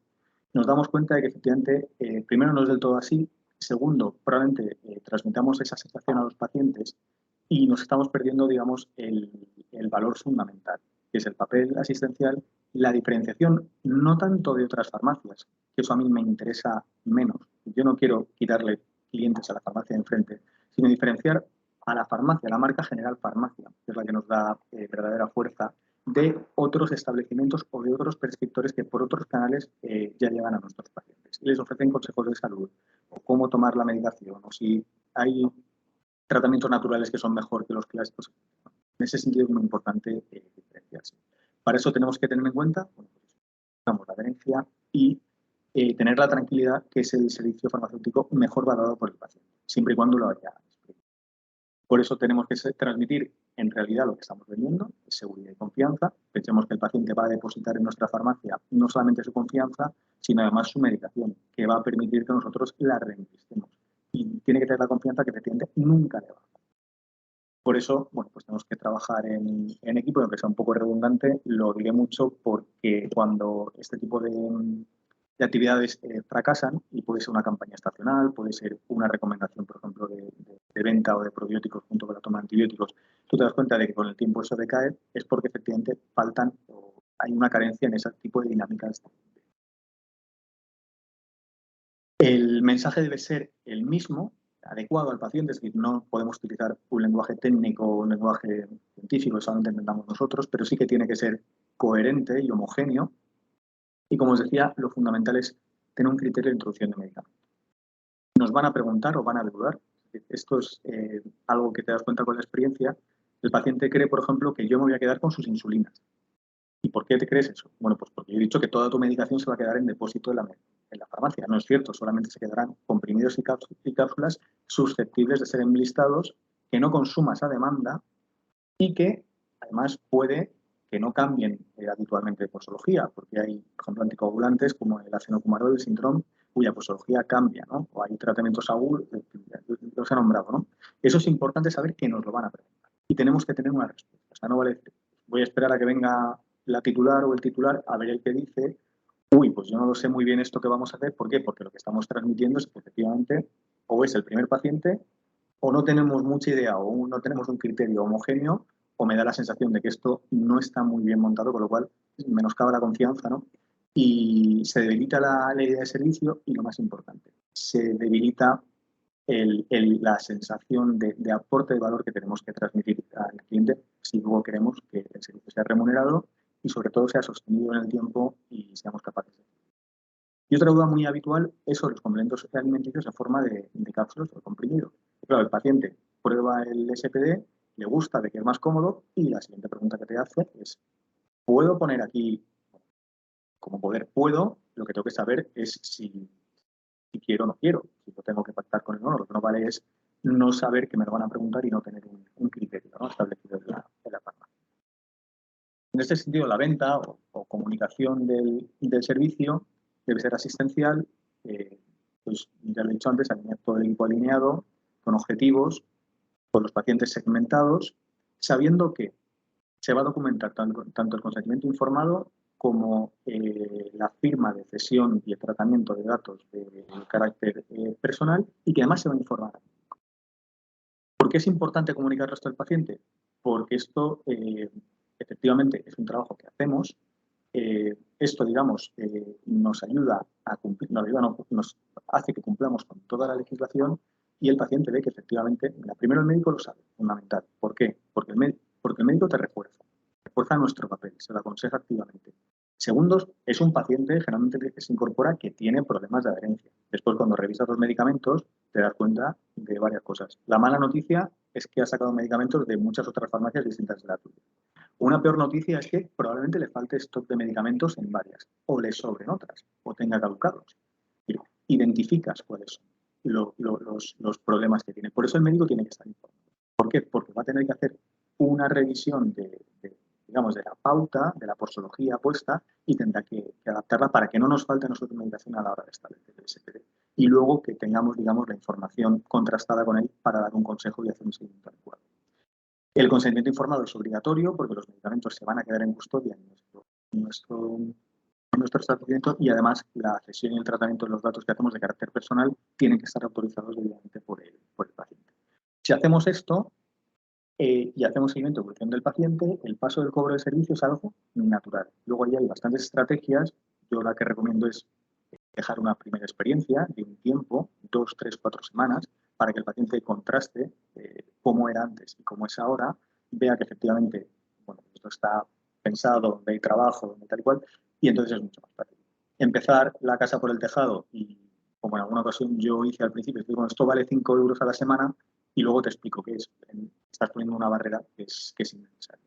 nos damos cuenta de que efectivamente, primero, no es del todo así. Segundo, probablemente transmitamos esa sensación a los pacientes y nos estamos perdiendo, digamos, el valor fundamental, que es el papel asistencial y la diferenciación, no tanto de otras farmacias, que eso a mí me interesa menos. Yo no quiero quitarle clientes a la farmacia de enfrente, sino diferenciar a la farmacia, a la marca General Farmacia, que es la que nos da verdadera fuerza, de otros establecimientos o de otros prescriptores que por otros canales ya llegan a nuestros pacientes y les ofrecen consejos de salud o cómo tomar la medicación o si hay tratamientos naturales que son mejor que los clásicos. En ese sentido es muy importante diferenciarse. Para eso tenemos que tener en cuenta la adherencia y tener la tranquilidad que es el servicio farmacéutico mejor valorado por el paciente, siempre y cuando lo haya. Por eso tenemos que transmitir en realidad lo que estamos vendiendo, es seguridad y confianza. Pensemos que el paciente va a depositar en nuestra farmacia no solamente su confianza, sino además su medicación, que va a permitir que nosotros la reinvestemos. Y tiene que tener la confianza que efectivamente nunca le va a faltar. Por eso, bueno, pues tenemos que trabajar en equipo, aunque sea un poco redundante, lo diré mucho porque cuando este tipo de actividades fracasan, y puede ser una campaña estacional, puede ser una recomendación, por ejemplo, de venta o de probióticos junto con la toma de antibióticos, tú te das cuenta de que con el tiempo eso decae, es porque efectivamente faltan o hay una carencia en ese tipo de dinámicas. El mensaje debe ser el mismo, adecuado al paciente, es decir, no podemos utilizar un lenguaje técnico o un lenguaje científico, que solamente entendamos nosotros, pero sí que tiene que ser coherente y homogéneo. Y como os decía, lo fundamental es tener un criterio de introducción de medicamentos. Nos van a preguntar o van a dudar. Esto es algo que te das cuenta con la experiencia. El paciente cree, por ejemplo, que yo me voy a quedar con sus insulinas. ¿Y por qué te crees eso? Bueno, pues porque yo he dicho que toda tu medicación se va a quedar en depósito en la farmacia. No es cierto, solamente se quedarán comprimidos y cápsulas susceptibles de ser enlistados, que no consumas a demanda y que además puede que no cambien habitualmente de posología, porque hay, por ejemplo, anticoagulantes como el acenofumarol, el síndrome, cuya posología cambia, ¿no? O hay tratamientos agudos, los he nombrado, ¿no? Eso es importante saber que nos lo van a preguntar y tenemos que tener una respuesta. O sea, no vale decir, voy a esperar a que venga la titular o el titular a ver el que dice, uy, pues yo no lo sé muy bien esto que vamos a hacer. ¿Por qué? Porque lo que estamos transmitiendo es que efectivamente o es el primer paciente o no tenemos mucha idea o no tenemos un criterio homogéneo o me da la sensación de que esto no está muy bien montado, con lo cual menoscaba la confianza, ¿no? Y se debilita la idea de servicio y, lo más importante, se debilita la sensación de aporte de valor que tenemos que transmitir al cliente si luego queremos que el servicio sea remunerado y sobre todo sea sostenido en el tiempo y seamos capaces de. Y otra duda muy habitual es sobre los complementos alimenticios en forma de cápsulas o comprimido. Claro, el paciente prueba el SPD, le gusta, ve que es más cómodo y la siguiente pregunta que te hace es, ¿puedo poner aquí, como poder puedo? Lo que tengo que saber es si quiero o no quiero, si lo tengo que pactar con el no. Lo que no vale es no saber que me lo van a preguntar y no tener un criterio, ¿no?, establecido en la farmacia. En este sentido, la venta o comunicación del servicio debe ser asistencial, pues ya lo he dicho antes, todo el equipo alineado, con objetivos, con los pacientes segmentados, sabiendo que se va a documentar tanto el consentimiento informado como la firma de cesión y el tratamiento de datos de carácter personal y que además se va a informar. ¿Por qué es importante comunicarlo esto al paciente? Porque esto efectivamente es un trabajo que hacemos. Esto, digamos, nos ayuda a cumplir, nos hace que cumplamos con toda la legislación y el paciente ve que efectivamente, primero el médico lo sabe, fundamental. ¿Por qué? Porque el médico te refuerza nuestro papel, se lo aconseja activamente. Segundo, es un paciente generalmente que se incorpora que tiene problemas de adherencia. Después, cuando revisas los medicamentos, te das cuenta de varias cosas. La mala noticia es que ha sacado medicamentos de muchas otras farmacias distintas de la tuya. Una peor noticia es que probablemente le falte stock de medicamentos en varias, o le sobren otras, o tenga caducados. Identificas cuáles son los problemas que tiene. Por eso el médico tiene que estar informado. ¿Por qué? Porque va a tener que hacer una revisión de la pauta, de la posología puesta y tendrá que adaptarla para que no nos falte a nosotros medicación a la hora de establecer el SPD. Y luego que tengamos, digamos, la información contrastada con él para dar un consejo y hacer un seguimiento adecuado. El consentimiento informado es obligatorio porque los medicamentos se van a quedar en custodia en nuestro establecimiento y además la cesión y el tratamiento de los datos que hacemos de carácter personal tienen que estar autorizados debidamente por el paciente. Si hacemos esto y hacemos seguimiento de evolución del paciente, el paso del cobro de servicio es algo natural. Luego ahí hay bastantes estrategias. Yo la que recomiendo es dejar una primera experiencia de un tiempo, 2, 3, 4 semanas, para que el paciente contraste cómo era antes y cómo es ahora, vea que efectivamente bueno, esto está pensado, donde hay trabajo, donde tal y cual, y entonces es mucho más fácil. Empezar la casa por el tejado y, como en alguna ocasión yo hice al principio, digo, esto vale 5 euros a la semana y luego te explico qué es. Estás poniendo una barrera que es innecesaria.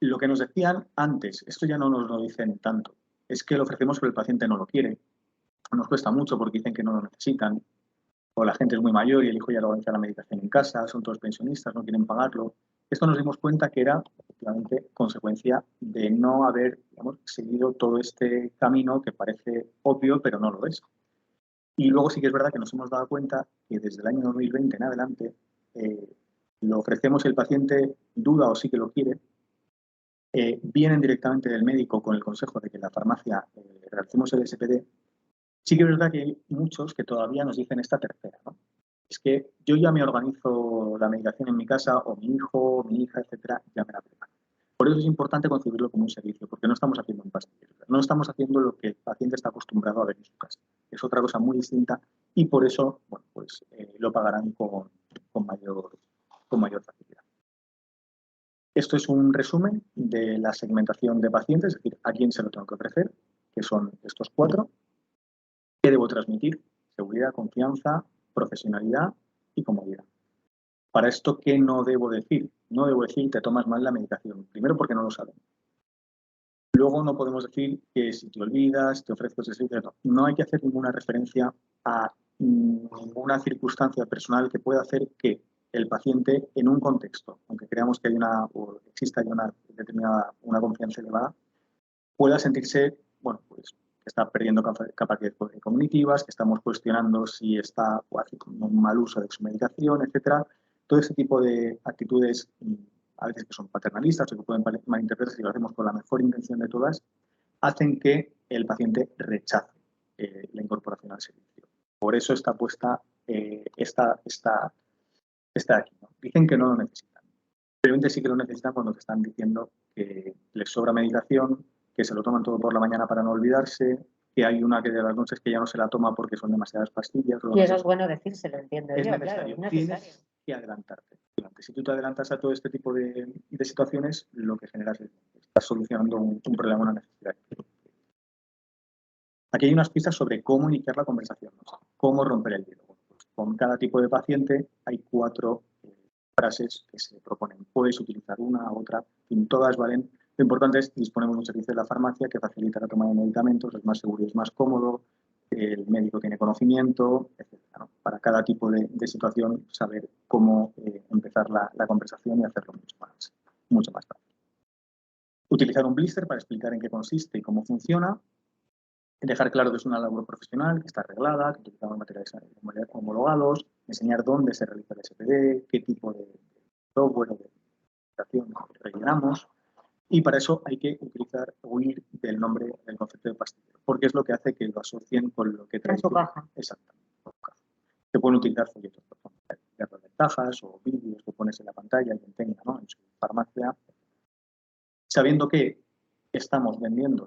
Lo que nos decían antes, esto ya no nos lo dicen tanto, es que lo ofrecemos pero el paciente no lo quiere. Nos cuesta mucho porque dicen que no lo necesitan, o la gente es muy mayor y el hijo ya lo organiza la medicación en casa, son todos pensionistas, no quieren pagarlo. Esto nos dimos cuenta que era efectivamente consecuencia de no haber, digamos, seguido todo este camino que parece obvio, pero no lo es. Y luego sí que es verdad que nos hemos dado cuenta que desde el año 2020 en adelante lo ofrecemos y el paciente duda o sí que lo quiere, vienen directamente del médico con el consejo de que en la farmacia realicemos el SPD. Sí que es verdad que hay muchos que todavía nos dicen esta tercera, ¿no? Es que yo ya me organizo la medicación en mi casa, o mi hijo, mi hija, etcétera, ya me la preparo. Por eso es importante concebirlo como un servicio, porque no estamos haciendo un pastel, no estamos haciendo lo que el paciente está acostumbrado a ver en su casa. Es otra cosa muy distinta y por eso bueno, pues, lo pagarán con mayor facilidad. Esto es un resumen de la segmentación de pacientes, es decir, a quién se lo tengo que ofrecer, que son estos 4. ¿Qué debo transmitir? Seguridad, confianza, profesionalidad y comodidad. Para esto, ¿qué no debo decir? No debo decir te tomas mal la medicación. Primero, porque no lo saben. Luego, no podemos decir que si te olvidas, te ofrezco ese servicio. No hay que hacer ninguna referencia a ninguna circunstancia personal que pueda hacer que el paciente, en un contexto, aunque creamos que hay o exista una determinada confianza elevada, pueda sentirse, bueno, pues que está perdiendo capacidades cognitivas, que estamos cuestionando si está o hace un mal uso de su medicación, etcétera. Todo ese tipo de actitudes, a veces que son paternalistas o que pueden malinterpretarse si lo hacemos con la mejor intención de todas, hacen que el paciente rechace la incorporación al servicio. Por eso está puesta está aquí, ¿no? Dicen que no lo necesitan. Realmente sí que lo necesitan cuando te están diciendo que les sobra medicación, que se lo toman todo por la mañana para no olvidarse, que hay una que de las noches que ya no se la toma porque son demasiadas pastillas. Y eso es bueno decírselo, entiendo es yo. Necesario. Claro, es Tienes necesario. que adelantarte. Si tú te adelantas a todo este tipo de situaciones, lo que generas es que estás solucionando un problema, una necesidad. Aquí hay unas pistas sobre cómo iniciar la conversación, ¿no? Cómo romper el hielo. Pues con cada tipo de paciente hay 4 frases que se proponen. Puedes utilizar una, otra, en todas valen. Lo importante es que disponemos de un servicio de la farmacia que facilita la toma de medicamentos, es más seguro y es más cómodo, el médico tiene conocimiento, etc., ¿no? Para cada tipo de situación, saber cómo empezar la conversación y hacerlo mucho más fácil. Utilizar un blister para explicar en qué consiste y cómo funciona. Dejar claro que es una labor profesional, que está arreglada, que utilizamos materiales homologados, enseñar dónde se realiza el SPD, qué tipo de software o de aplicación rellenamos. Y para eso hay que huir del nombre del concepto de pastillero, porque es lo que hace que lo asocien con lo que trae. En su caja. Exactamente. Se pueden utilizar folletos, por ejemplo, ver las ventajas o vídeos que pones en la pantalla, quien tenga, ¿no?, en su farmacia, sabiendo que estamos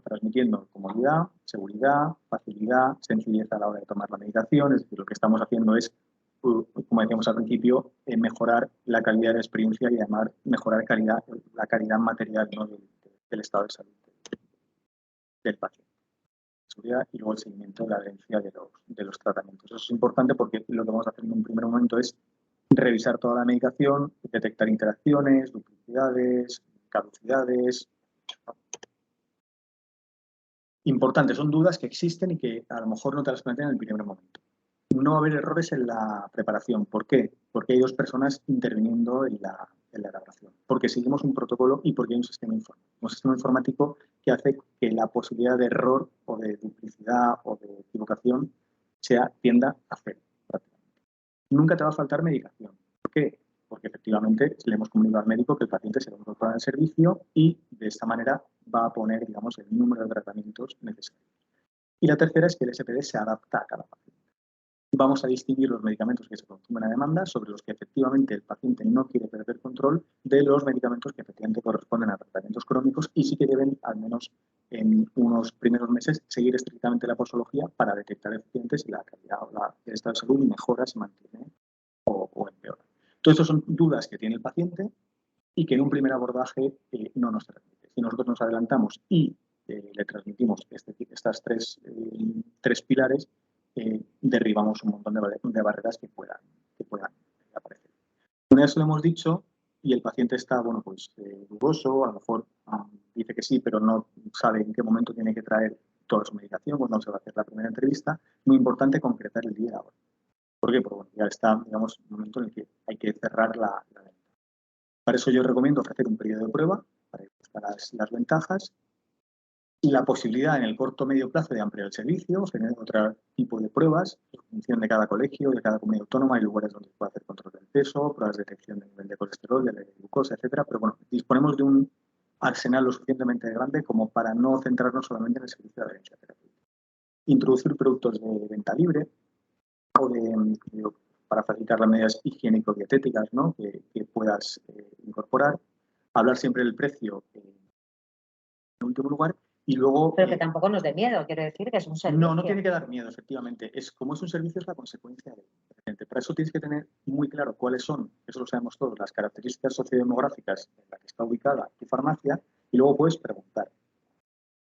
transmitiendo comodidad, seguridad, facilidad, sencillez a la hora de tomar la medicación. Es decir, lo que estamos haciendo es, como decíamos al principio, mejorar la calidad de la experiencia y además mejorar la calidad material, ¿no?, del estado de salud del paciente. Seguridad y luego el seguimiento de la adherencia de los tratamientos. Eso es importante porque lo que vamos a hacer en un primer momento es revisar toda la medicación, detectar interacciones, duplicidades, caducidades. Importantes, son dudas que existen y que a lo mejor no te las plantean en el primer momento. No va a haber errores en la preparación. ¿Por qué? Porque hay 2 personas interviniendo en la elaboración. Porque seguimos un protocolo y porque hay un sistema informático que hace que la posibilidad de error o de duplicidad o de tienda a cero. Nunca te va a faltar medicación. ¿Por qué? efectivamente le hemos comunicado al médico que el paciente se va a incorporar al servicio y de esta manera va a poner, digamos, el número de tratamientos necesarios. Y la tercera es que el SPD se adapta a cada paciente. Vamos a distinguir los medicamentos que se consumen a demanda sobre los que efectivamente el paciente no quiere perder control de los medicamentos que efectivamente corresponden a tratamientos crónicos y sí que deben, al menos en unos primeros meses, seguir estrictamente la posología para detectar efectivamente si la calidad o el estado de salud mejora, se mantiene o empeora. Todas estas son dudas que tiene el paciente y que en un primer abordaje no nos transmite. Si nosotros nos adelantamos y le transmitimos estas tres pilares, derribamos un montón de barreras que puedan aparecer. Una vez lo hemos dicho y el paciente está, bueno, pues dudoso, a lo mejor dice que sí, pero no sabe en qué momento tiene que traer toda su medicación, cuando se va a hacer la primera entrevista, muy importante concretar el día y la hora. ¿Por qué? Porque bueno, ya está, digamos, un momento en el que hay que cerrar la venta. Para eso yo recomiendo ofrecer un periodo de prueba para buscar las ventajas y la posibilidad en el corto o medio plazo de ampliar el servicio, tener otro tipo de pruebas en función de cada colegio, de cada comunidad autónoma. Hay lugares donde se puede hacer control del peso, pruebas de detección del nivel de colesterol, de la glucosa, etcétera. Pero bueno, disponemos de un arsenal lo suficientemente grande como para no centrarnos solamente en el servicio de adherencia terapéutica. Introducir productos de venta libre o para facilitar las medidas higiénico-dietéticas, ¿no? que puedas incorporar. Hablar siempre del precio en último lugar. Y luego, pero que tampoco nos dé miedo, quiero decir que es un servicio. No tiene que dar miedo, efectivamente. Como es un servicio, es la consecuencia del paciente. Para eso tienes que tener muy claro cuáles son, eso lo sabemos todos, las características sociodemográficas en las que está ubicada tu farmacia y luego puedes preguntar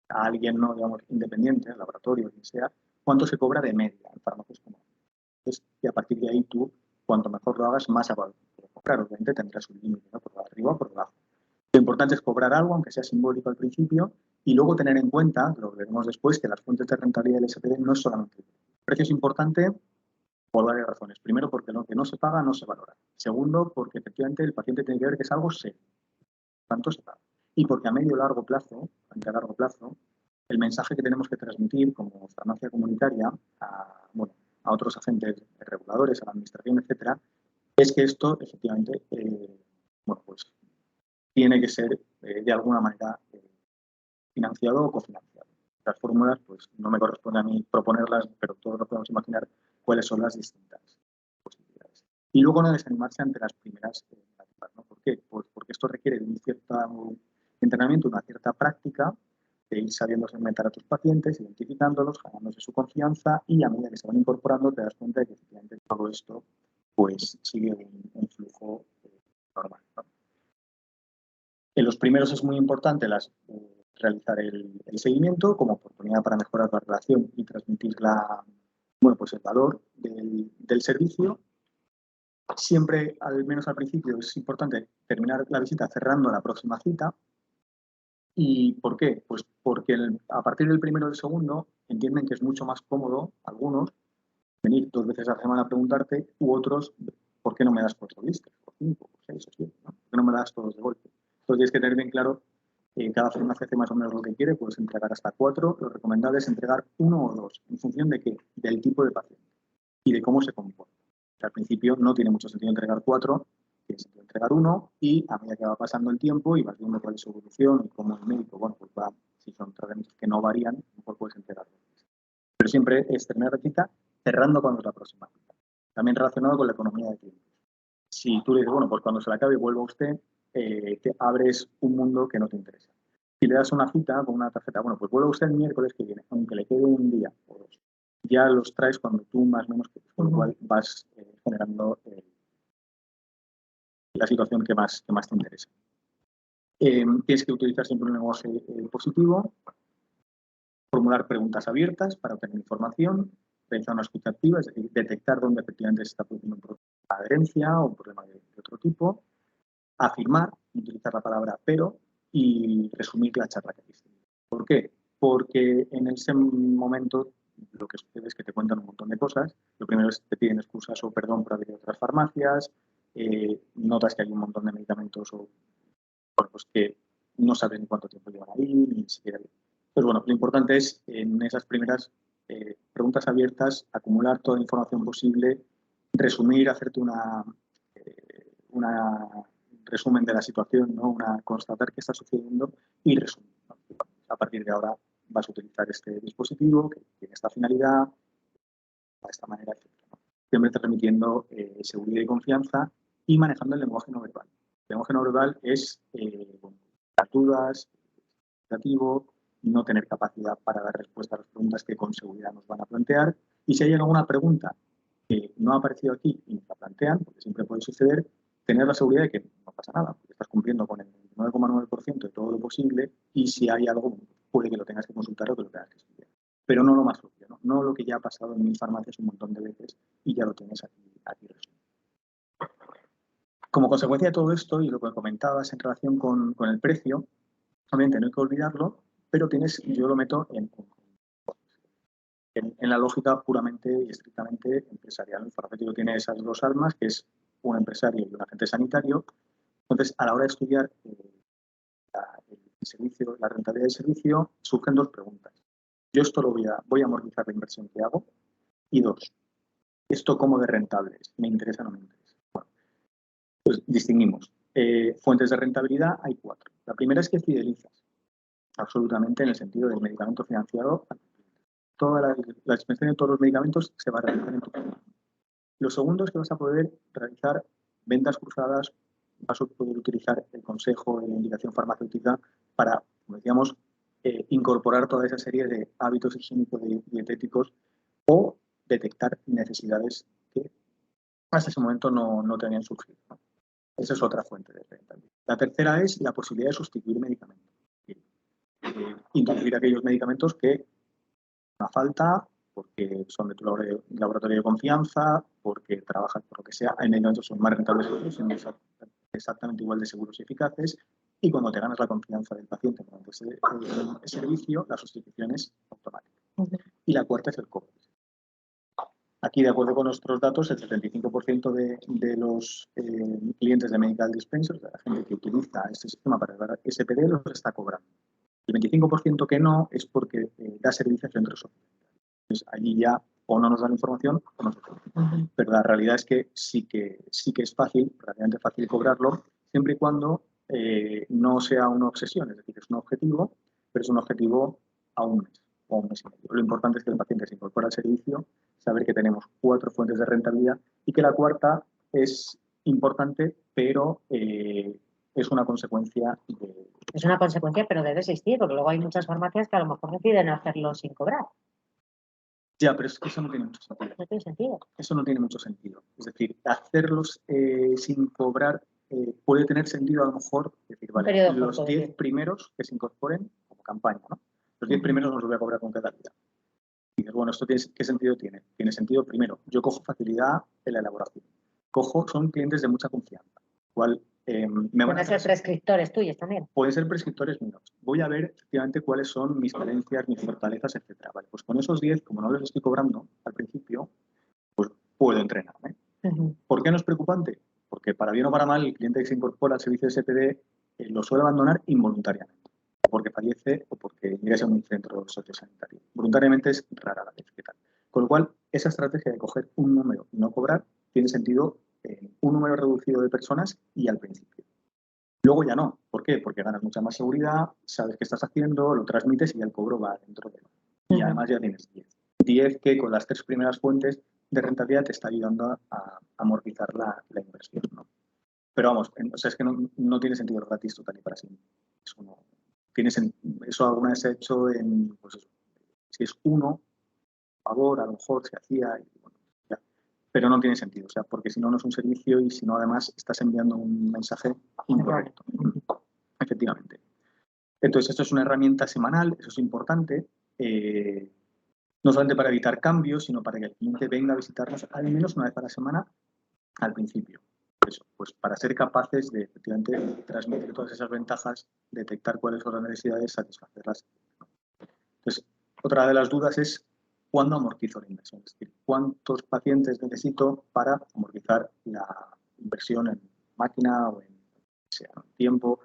a alguien, no, digamos, independiente, al laboratorio, quien sea, cuánto se cobra de media en farmacias como Entonces, y a partir de ahí tú, cuanto mejor lo hagas, más abajo. Claro, obviamente tendrás un límite, ¿no? Por arriba o por abajo. Lo importante es cobrar algo, aunque sea simbólico al principio, y luego tener en cuenta, lo veremos después, que las fuentes de rentabilidad del SPD no es solamente el precio. Es importante por varias razones. Primero, porque lo que no se paga no se valora. Segundo, porque efectivamente el paciente tiene que ver que es algo serio. Tanto se paga. Y porque a medio o largo plazo, a largo plazo, el mensaje que tenemos que transmitir como farmacia comunitaria a otros agentes reguladores, a la administración, etcétera, es que esto efectivamente pues tiene que ser de alguna manera financiado o cofinanciado. Las fórmulas, pues no me corresponde a mí proponerlas, pero todos lo podemos imaginar cuáles son las distintas posibilidades. Y luego no desanimarse ante las primeras negativas, ¿no? ¿Por qué? Pues porque esto requiere de un cierto entrenamiento, una cierta práctica, de ir sabiendo segmentar a tus pacientes, identificándolos, ganándose su confianza y a medida que se van incorporando te das cuenta de que efectivamente todo esto pues sigue un flujo normal, ¿no? En los primeros es muy importante realizar el seguimiento como oportunidad para mejorar la relación y transmitir el valor del servicio. Siempre, al menos al principio, es importante terminar la visita cerrando la próxima cita. ¿Y por qué? Pues porque a partir del primero o del segundo entienden que es mucho más cómodo, algunos, venir 2 veces a la semana a preguntarte, u otros, ¿por qué no me das 4 listas? O 5, o 6, o 7, ¿no? ¿Por qué no me das todos de golpe? Entonces tienes que tener bien claro que cada farmacia hace más o menos lo que quiere, puedes entregar hasta 4, lo recomendable es entregar 1 o 2, en función de qué, del tipo de paciente y de cómo se comporta. O sea, al principio no tiene mucho sentido entregar 4, tiene sentido entregar 1 y a medida que va pasando el tiempo y vas viendo cuál es su evolución y cómo el médico, pues va, si son tratamientos que no varían, mejor puedes entregar 2. Pero siempre es terminar la cita cerrando cuando es la próxima cita. También relacionado con la economía de tiempo. Si tú le dices, pues cuando se la acabe vuelva usted, te abres un mundo que no te interesa. Si le das una cita con una tarjeta, pues vuelva usted el miércoles que viene, aunque le quede un día o 2. Ya los traes cuando tú más o menos quieres, con lo cual vas generando la situación que más te interesa. Tienes que utilizar siempre un lenguaje positivo, formular preguntas abiertas para obtener información, realizar una escucha activa, es decir, detectar dónde efectivamente se está produciendo un problema de adherencia o un problema de otro tipo, afirmar, utilizar la palabra pero y resumir la charla que hiciste. ¿Por qué? Porque en ese momento lo que sucede es que te cuentan un montón de cosas. Lo primero es que te piden excusas o perdón por haber ido a otras farmacias, notas que hay un montón de medicamentos pues que no sabes ni cuánto tiempo llevan ahí, ni siquiera. Pues lo importante es en esas primeras preguntas abiertas acumular toda la información posible, resumir, hacerte resumen de la situación, ¿no? Constatar qué está sucediendo y resumir, ¿no? A partir de ahora vas a utilizar este dispositivo que tiene esta finalidad, de esta manera, etc. Siempre transmitiendo seguridad y confianza y manejando el lenguaje no verbal. El lenguaje no verbal es las dudas, explicativo, no tener capacidad para dar respuesta a las preguntas que con seguridad nos van a plantear. Y si hay alguna pregunta que no ha aparecido aquí y nos la plantean, porque siempre puede suceder, tener la seguridad de que no pasa nada, porque estás cumpliendo con el 99,9% de todo lo posible y si hay algo, puede que lo tengas que consultar o que lo tengas que estudiar. Pero no lo más obvio, ¿no? No lo que ya ha pasado en mis farmacias un montón de veces y ya lo tienes aquí resuelto. Como consecuencia de todo esto y lo que comentabas en relación con el precio, obviamente no hay que olvidarlo, pero yo lo meto en la lógica puramente y estrictamente empresarial. El farmacéutico tiene esas dos almas, que es un empresario y un agente sanitario. Entonces, a la hora de estudiar el servicio, la rentabilidad del servicio, surgen dos preguntas. Yo esto voy a amortizar la inversión que hago. Y dos, ¿esto cómo de rentable es? ¿Me interesa o no me interesa? Bueno, pues distinguimos. Fuentes de rentabilidad hay 4. La primera es que fidelizas absolutamente en el sentido del medicamento financiado. Toda la dispensación de todos los medicamentos se va a realizar en tu farmacia. Lo segundo es que vas a poder realizar ventas cruzadas, vas a poder utilizar el consejo de la indicación farmacéutica para, como decíamos, incorporar toda esa serie de hábitos higiénicos y dietéticos o detectar necesidades que hasta ese momento no te habían surgido, ¿no? Esa es otra fuente de rentabilidad. La tercera es la posibilidad de sustituir medicamentos. Introducir aquellos medicamentos que una falta, porque son de tu laboratorio de confianza, porque trabajas por lo que sea, hay medicamentos que son más rentables que otros, son exactamente igual de seguros y eficaces, y cuando te ganas la confianza del paciente durante ese servicio, la sustitución es automática. Y la cuarta es el cobro. Aquí, de acuerdo con nuestros datos, el 75% de los clientes de Medical Dispensers, de la gente que utiliza este sistema para dar SPD, los está cobrando. El 25% que no es porque da servicios dentro de su. Entonces, allí ya o no nos dan información o no se puede. Pero la realidad es que sí que es fácil, relativamente fácil cobrarlo, siempre y cuando no sea una obsesión, es decir, es un objetivo, pero es un objetivo a un mes o un mes y medio. Lo importante es que el paciente se incorpore al servicio, saber que tenemos 4 fuentes de rentabilidad y que la cuarta es importante, pero es una consecuencia de... Es una consecuencia, pero debe existir, porque luego hay muchas farmacias que a lo mejor deciden hacerlo sin cobrar. Ya, pero es que eso no tiene mucho sentido. No tiene sentido. Eso no tiene mucho sentido. Es decir, hacerlos sin cobrar puede tener sentido a lo mejor, decir, vale, los 10 primeros que se incorporen como campaña, ¿no? Los 10 primeros los voy a cobrar con cada vida. Y dices, bueno, ¿esto qué sentido tiene? Tiene sentido, primero, yo cojo facilidad en la elaboración. Son clientes de mucha confianza. Cual, Pueden ser prescriptores tuyos también. Pueden ser prescriptores míos. Voy a ver efectivamente cuáles son mis carencias, mis fortalezas, etcétera. Vale, pues con esos 10, como no les estoy cobrando al principio, pues puedo entrenarme. ¿Por qué no es preocupante? Porque para bien o para mal, el cliente que se incorpora al servicio de SPD lo suele abandonar involuntariamente, porque fallece o porque ingresa a un centro sociosanitario. Voluntariamente es rara la vez que tal. Con lo cual, esa estrategia de coger un número y no cobrar tiene sentido un número reducido de personas y al principio. Luego ya no. ¿Por qué? Porque ganas mucha más seguridad, sabes qué estás haciendo, lo transmites y el cobro va dentro de él. Y además ya tienes 10. 10 que con las 3 primeras fuentes de rentabilidad te está ayudando a amortizar la inversión, ¿no? Pero vamos, o sea, es que no tiene sentido el gratis total y para siempre. Eso alguna vez se ha hecho en, pues eso, si es uno, a favor, a lo mejor se hacía, y bueno, ya. Pero no tiene sentido, o sea, porque si no, no es un servicio y si no, además, estás enviando un mensaje incorrecto. Efectivamente. Entonces, esto es una herramienta semanal, eso es importante, no solamente para evitar cambios, sino para que el cliente venga a visitarnos al menos una vez a la semana al principio. Eso, pues para ser capaces de efectivamente transmitir todas esas ventajas, detectar cuáles son las necesidades, satisfacerlas. Entonces, otra de las dudas es ¿cuándo amortizo la inversión? Es decir, ¿cuántos pacientes necesito para amortizar la inversión en máquina o en tiempo?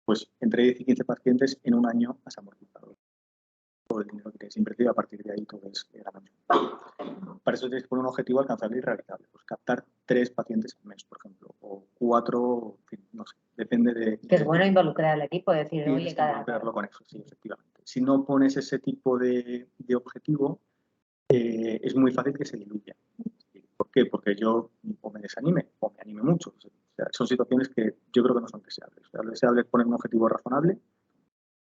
Pues entre 10 y 15 pacientes en un año has amortizado todo el dinero que tienes invertido, a partir de ahí todo es ganancia. Para eso tienes que poner un objetivo alcanzable y realizable. Pues captar 3 pacientes al mes, por ejemplo, o 4, en fin, no sé, depende de... Que es bueno involucrar al equipo, decir, Tienes oye, que cada... involucrarlo con eso, sí, efectivamente. Si no pones ese tipo de objetivo, es muy fácil que se diluya. ¿Por qué? Porque yo o me desanime o me anime mucho. O sea, son situaciones que yo creo que no son deseables. O sea, lo deseable es poner un objetivo razonable,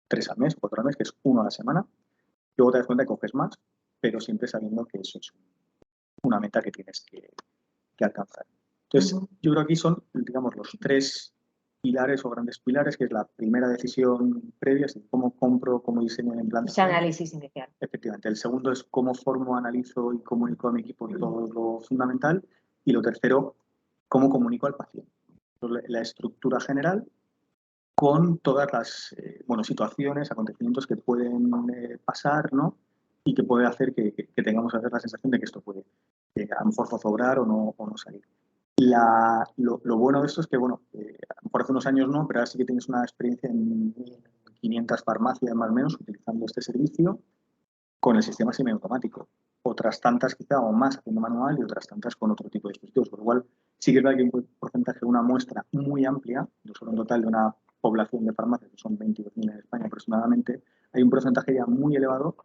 3 al mes, 4 al mes, que es 1 a la semana. Luego te das cuenta que coges más, pero siempre sabiendo que eso es una meta que tienes que alcanzar. Entonces, yo creo que aquí son, digamos, los 3 pilares o grandes pilares, que es la primera decisión previa, es decir, cómo compro, cómo diseño el plan. Ese análisis inicial. Efectivamente. El segundo es cómo formo, analizo y comunico a mi equipo todo lo fundamental. Y lo tercero, cómo comunico al paciente. La estructura general con todas las situaciones, acontecimientos que pueden pasar, ¿no? Y que puede hacer que tengamos la sensación de que esto puede a lo mejor zozobrar o no salir. Lo bueno de esto es que, bueno, a lo mejor hace unos años no, pero ahora sí que tienes una experiencia en 500 farmacias más o menos utilizando este servicio con el sistema semiautomático. Otras tantas quizá o más haciendo manual y otras tantas con otro tipo de dispositivos. Por lo cual sí que es verdad que hay un porcentaje, una muestra muy amplia, no solo un total de una población de farmacias, que son 22.000 en España aproximadamente, hay un porcentaje ya muy elevado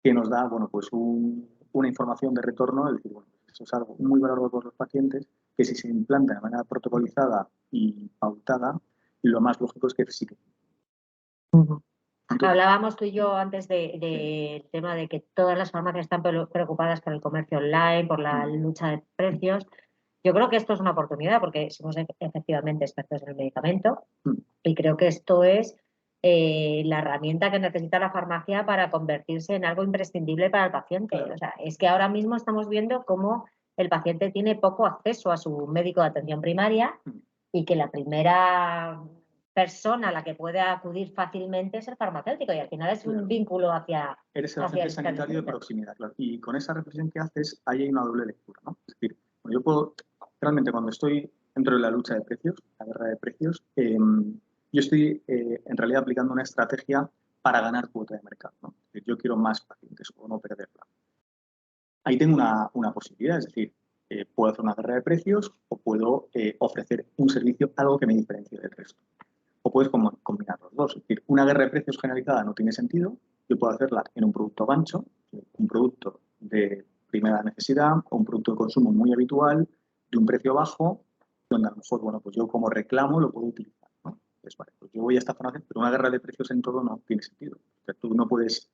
que nos da, bueno, pues una información de retorno, es decir, bueno, eso es algo muy valorado por los pacientes, que si se implanta de manera protocolizada y pautada, lo más lógico es que sí que... Hablábamos tú y yo antes del tema de que todas las farmacias están preocupadas por el comercio online, por la lucha de precios. Yo creo que esto es una oportunidad porque somos efectivamente expertos en el medicamento y creo que esto es la herramienta que necesita la farmacia para convertirse en algo imprescindible para el paciente. O sea, es que ahora mismo estamos viendo cómo el paciente tiene poco acceso a su médico de atención primaria y que la primera persona a la que puede acudir fácilmente es el farmacéutico y al final es un vínculo hacia... Eres el agente sanitario de proximidad, claro. Y con esa reflexión que haces, ahí hay una doble lectura, ¿no? Es decir, yo puedo, realmente cuando estoy dentro de la lucha de precios, la guerra de precios, yo estoy en realidad aplicando una estrategia para ganar cuota de mercado, ¿no? Es decir, yo quiero más pacientes o no perderla. Ahí tengo una posibilidad, es decir, puedo hacer una guerra de precios o puedo ofrecer un servicio, algo que me diferencie del resto. O puedes combinar los dos. Es decir, una guerra de precios generalizada no tiene sentido. Yo puedo hacerla en un producto gancho, un producto de primera necesidad o un producto de consumo muy habitual, de un precio bajo, donde a lo mejor, bueno, pues yo como reclamo lo puedo utilizar, ¿no? Pues vale, pues yo voy a esta farmacia, pero una guerra de precios en todo no tiene sentido. O sea, tú no puedes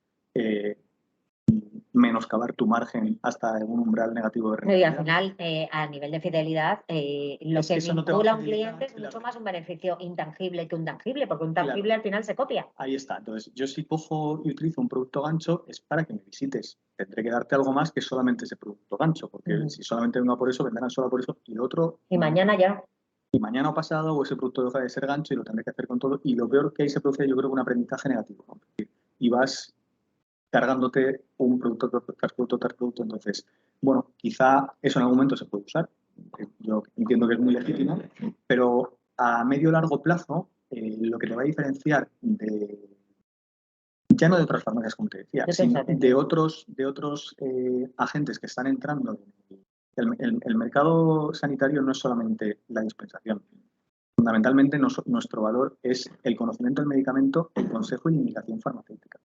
menoscabar tu margen hasta un umbral negativo de rentabilidad. Y al final, a nivel de fidelidad, lo que vincula a un cliente es mucho más un beneficio intangible que un tangible, porque un tangible al final se copia. Ahí está. Entonces, yo si cojo y utilizo un producto gancho es para que me visites. Tendré que darte algo más que solamente ese producto gancho, porque si solamente vengo por eso, vendrán solo por eso y lo otro... Y mañana ya. Y mañana o pasado, o ese producto deja de ser gancho y lo tendré que hacer con todo. Y lo peor que ahí se produce, yo creo que un aprendizaje negativo, ¿no? Y vas cargándote un producto tras producto tras producto. Entonces, bueno, quizá eso en algún momento se puede usar. Yo entiendo que es muy legítimo, pero a medio o largo plazo, lo que te va a diferenciar ya no de otras farmacias, como te decía, sino de otros agentes que están entrando. El mercado sanitario no es solamente la dispensación. Fundamentalmente, nuestro valor es el conocimiento del medicamento, el consejo y la indicación farmacéutica.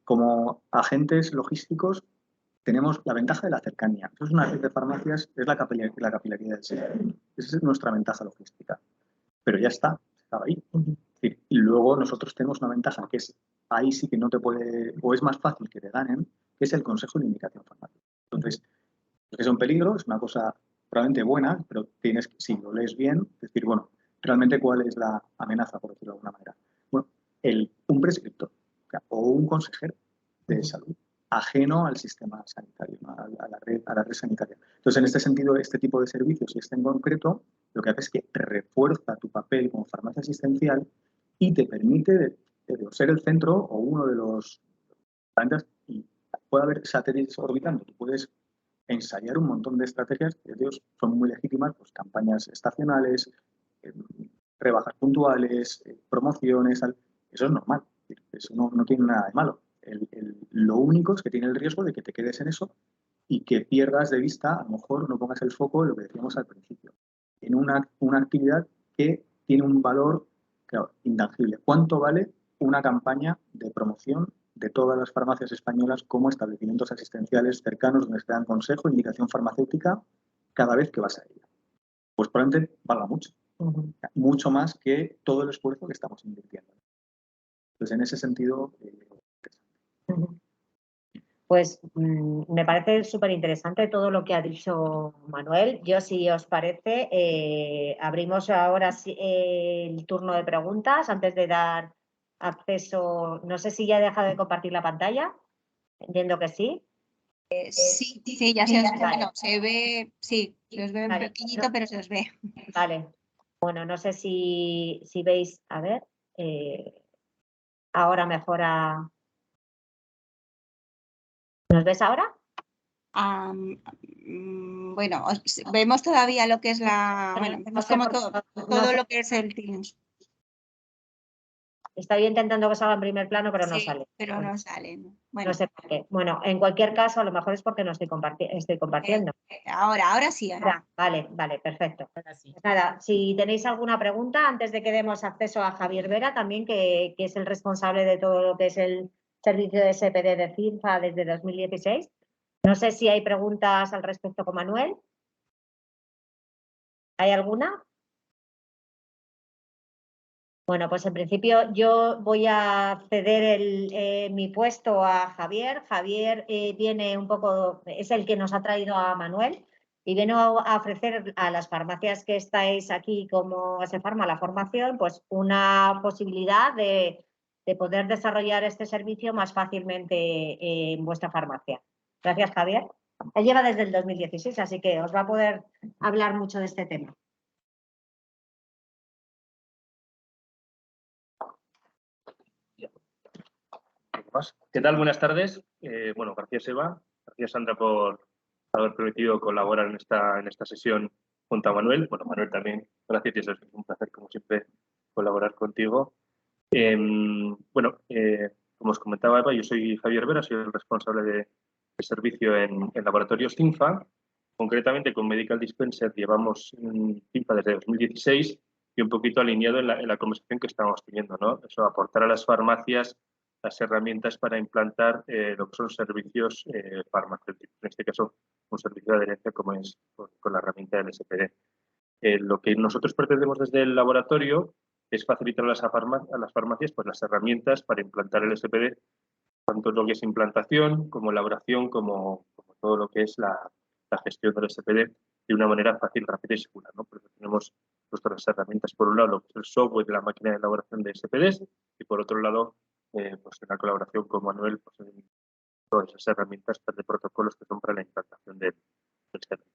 Como agentes logísticos tenemos la ventaja de la cercanía. Eso es una red de farmacias, es la capilaridad del sector. Esa es nuestra ventaja logística. Pero ya está, estaba ahí. Y luego nosotros tenemos una ventaja que es, ahí sí que no te puede, o es más fácil que te ganen, que es el consejo y la indicación farmacéutica. Entonces, es un peligro, es una cosa probablemente buena, pero tienes que, si lo lees bien, decir, bueno, realmente cuál es la amenaza, por decirlo de alguna manera. Bueno, un prescriptor o un consejero de salud ajeno al sistema sanitario, ¿no? a la red sanitaria. Entonces, en este sentido, este tipo de servicios y este en concreto, lo que hace es que refuerza tu papel como farmacia asistencial y te permite ser el centro o uno de los planetas, y puede haber satélites orbitando. Tú puedes ensayar un montón de estrategias que ellos son muy legítimas, pues campañas estacionales, rebajas puntuales, promociones, eso es normal, eso no tiene nada de malo. Lo único es que tiene el riesgo de que te quedes en eso y que pierdas de vista, a lo mejor no pongas el foco en lo que decíamos al principio, en una actividad que tiene un valor, claro, intangible. ¿Cuánto vale una campaña de promoción de todas las farmacias españolas como establecimientos asistenciales cercanos donde se dan consejo, indicación farmacéutica cada vez que vas a ella? Pues probablemente valga mucho, mucho más que todo el esfuerzo que estamos invirtiendo. Entonces, en ese sentido, pues me parece súper interesante todo lo que ha dicho Manuel. Yo, si os parece, abrimos ahora el turno de preguntas antes de dar acceso. No sé si ya he dejado de compartir la pantalla. Entiendo que sí. Sí, ya se os ve. Vale. Bueno, se ve, sí, se os ve Vale. pequeñito, pero se os ve. Vale. Bueno, no sé si veis, a ver, ahora mejora. ¿Nos ves ahora? Bueno, vemos todavía lo que es Bueno, vemos no sé como por- no todo sé. lo que es el Teams. Estoy intentando que salga en primer plano, pero no Sí, sale. pero Bueno, no sale. Bueno, no sé por qué. Bueno, en cualquier caso, a lo mejor es porque no estoy compartiendo. ahora sí. Vale, perfecto. Ahora sí. Pues nada, si tenéis alguna pregunta, antes de que demos acceso a Javier Vera, también, que es el responsable de todo lo que es el servicio de SPD de CINFA desde 2016. No sé si hay preguntas al respecto con Manuel. ¿Hay alguna? Bueno, pues en principio yo voy a ceder mi puesto a Javier. Javier viene un poco, es el que nos ha traído a Manuel y viene a ofrecer a las farmacias que estáis aquí como Asefarma la formación, pues una posibilidad de poder desarrollar este servicio más fácilmente en vuestra farmacia. Gracias, Javier. Él lleva desde el 2016, así que os va a poder hablar mucho de este tema. ¿Qué tal? Buenas tardes. Bueno, gracias Eva, gracias Sandra por haber permitido colaborar en esta sesión junto a Manuel. Bueno, Manuel también, gracias y es un placer como siempre colaborar contigo. Bueno, como os comentaba Eva, yo soy Javier Vera, soy el responsable de servicio en Laboratorios CINFA. Concretamente con Medical Dispenser llevamos CINFA desde 2016 y un poquito alineado en la conversación que estamos teniendo, ¿no? Eso, aportar a las farmacias las herramientas para implantar lo que son servicios farmacéuticos, en este caso un servicio de adherencia como es con la herramienta del SPD. Lo que nosotros pretendemos desde el laboratorio es facilitar a las farmacias pues, las herramientas para implantar el SPD, tanto lo que es implantación como elaboración, como todo lo que es la gestión del SPD de una manera fácil, rápida y segura, ¿no? Por eso tenemos nuestras herramientas, por un lado, lo que es el software de la máquina de elaboración de SPDs y por otro lado, pues en la colaboración con Manuel, pues en todas esas herramientas de protocolos que son para la implantación del servicio.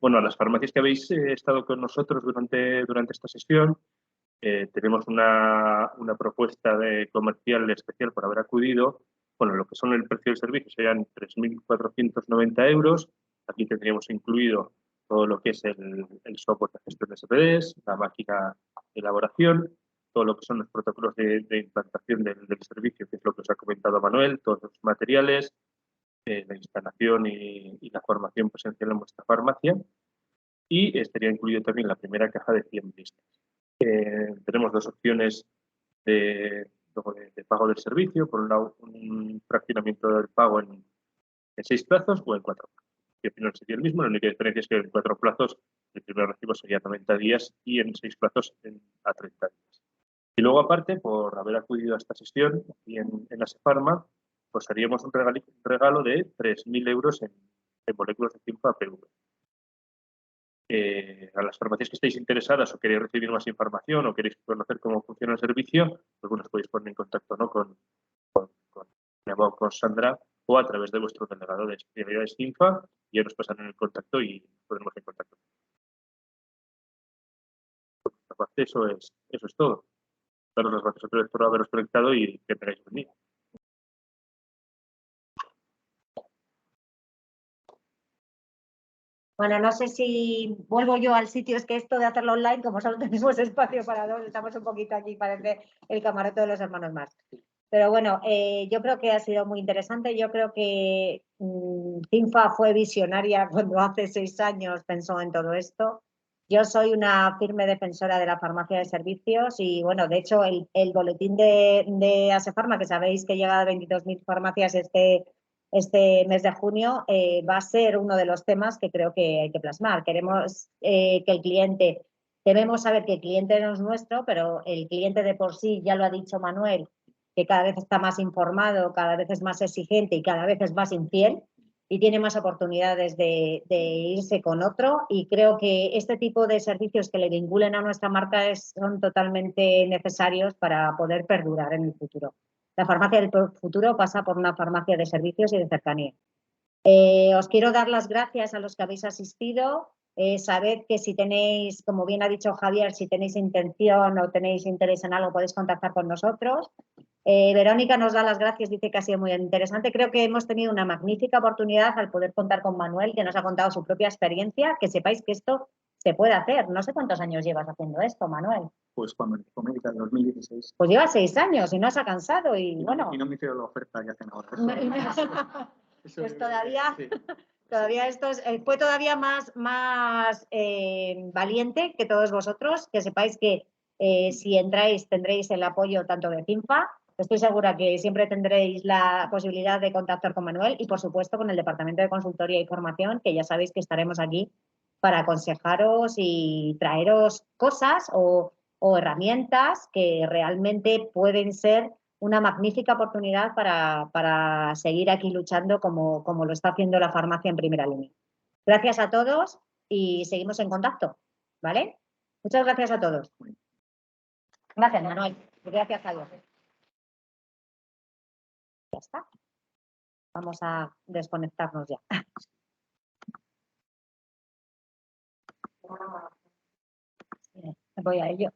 Bueno, a las farmacias que habéis estado con nosotros durante esta sesión, tenemos una propuesta comercial especial por haber acudido. Bueno, lo que son el precio del servicio serían 3.490 euros. Aquí tendríamos incluido todo lo que es el software de gestión de SPDs, la máquina de elaboración, todo lo que son los protocolos de implantación del servicio, que es lo que os ha comentado Manuel, todos los materiales, la instalación y la formación presencial en vuestra farmacia. Y estaría incluido también la primera caja de 100 listas. Tenemos dos opciones de pago del servicio. Por un lado, un fraccionamiento del pago en 6 plazos o en 4 plazos. El final sería el mismo, la única diferencia es que en 4 plazos el primer recibo sería 90 días y en 6 plazos a 30 días. Y luego, aparte, por haber acudido a esta sesión aquí en Asefarma, pues haríamos un regalo de 3.000 euros en moléculas de CINFA PV. A las farmacias que estéis interesadas o queréis recibir más información o queréis conocer cómo funciona el servicio, pues bueno, os podéis poner en contacto, ¿no? con Sandra o a través de vuestro delegado de especialidades CINFA y ya nos pasarán el contacto y nos ponemos en contacto. Eso es todo. Daros las gracias a todos por haberos conectado y que tengáis buen día. Bueno, no sé si vuelvo yo al sitio, es que esto de hacerlo online, como solo tenemos espacio para dos, estamos un poquito aquí, parece el camarote de los hermanos Marx. Pero bueno, yo creo que ha sido muy interesante. Yo creo que CINFA fue visionaria cuando hace 6 años pensó en todo esto. Yo soy una firme defensora de la farmacia de servicios y, bueno, de hecho, el boletín de ASEFarma, que sabéis que llega a 22.000 farmacias este mes de junio, va a ser uno de los temas que creo que hay que plasmar. Queremos que el cliente, debemos saber que el cliente no es nuestro, pero el cliente de por sí, ya lo ha dicho Manuel, que cada vez está más informado, cada vez es más exigente y cada vez es más infiel y tiene más oportunidades de irse con otro, y creo que este tipo de servicios que le vinculen a nuestra marca son totalmente necesarios para poder perdurar en el futuro. La farmacia del futuro pasa por una farmacia de servicios y de cercanía. Os quiero dar las gracias a los que habéis asistido. Sabed que si tenéis, como bien ha dicho Javier, si tenéis intención o tenéis interés en algo, podéis contactar con nosotros. Verónica nos da las gracias, dice que ha sido muy interesante. Creo que hemos tenido una magnífica oportunidad al poder contar con Manuel, que nos ha contado su propia experiencia, que sepáis que esto se puede hacer. No sé cuántos años llevas haciendo esto, Manuel. Pues cuando empezó Médica en 2016. Pues lleva 6 años y no se ha cansado y bueno. Y no me hicieron la oferta que hacen ahora. Pues todavía, sí. todavía esto fue todavía más valiente que todos vosotros, que sepáis que si entráis tendréis el apoyo tanto de CINFA. Estoy segura que siempre tendréis la posibilidad de contactar con Manuel y, por supuesto, con el Departamento de Consultoría y Formación, que ya sabéis que estaremos aquí para aconsejaros y traeros cosas o herramientas que realmente pueden ser una magnífica oportunidad para seguir aquí luchando como lo está haciendo la farmacia en primera línea. Gracias a todos y seguimos en contacto, ¿vale? Muchas gracias a todos. Gracias, Manuel. Gracias a Dios. Ya está. Vamos a desconectarnos ya. Voy a ello.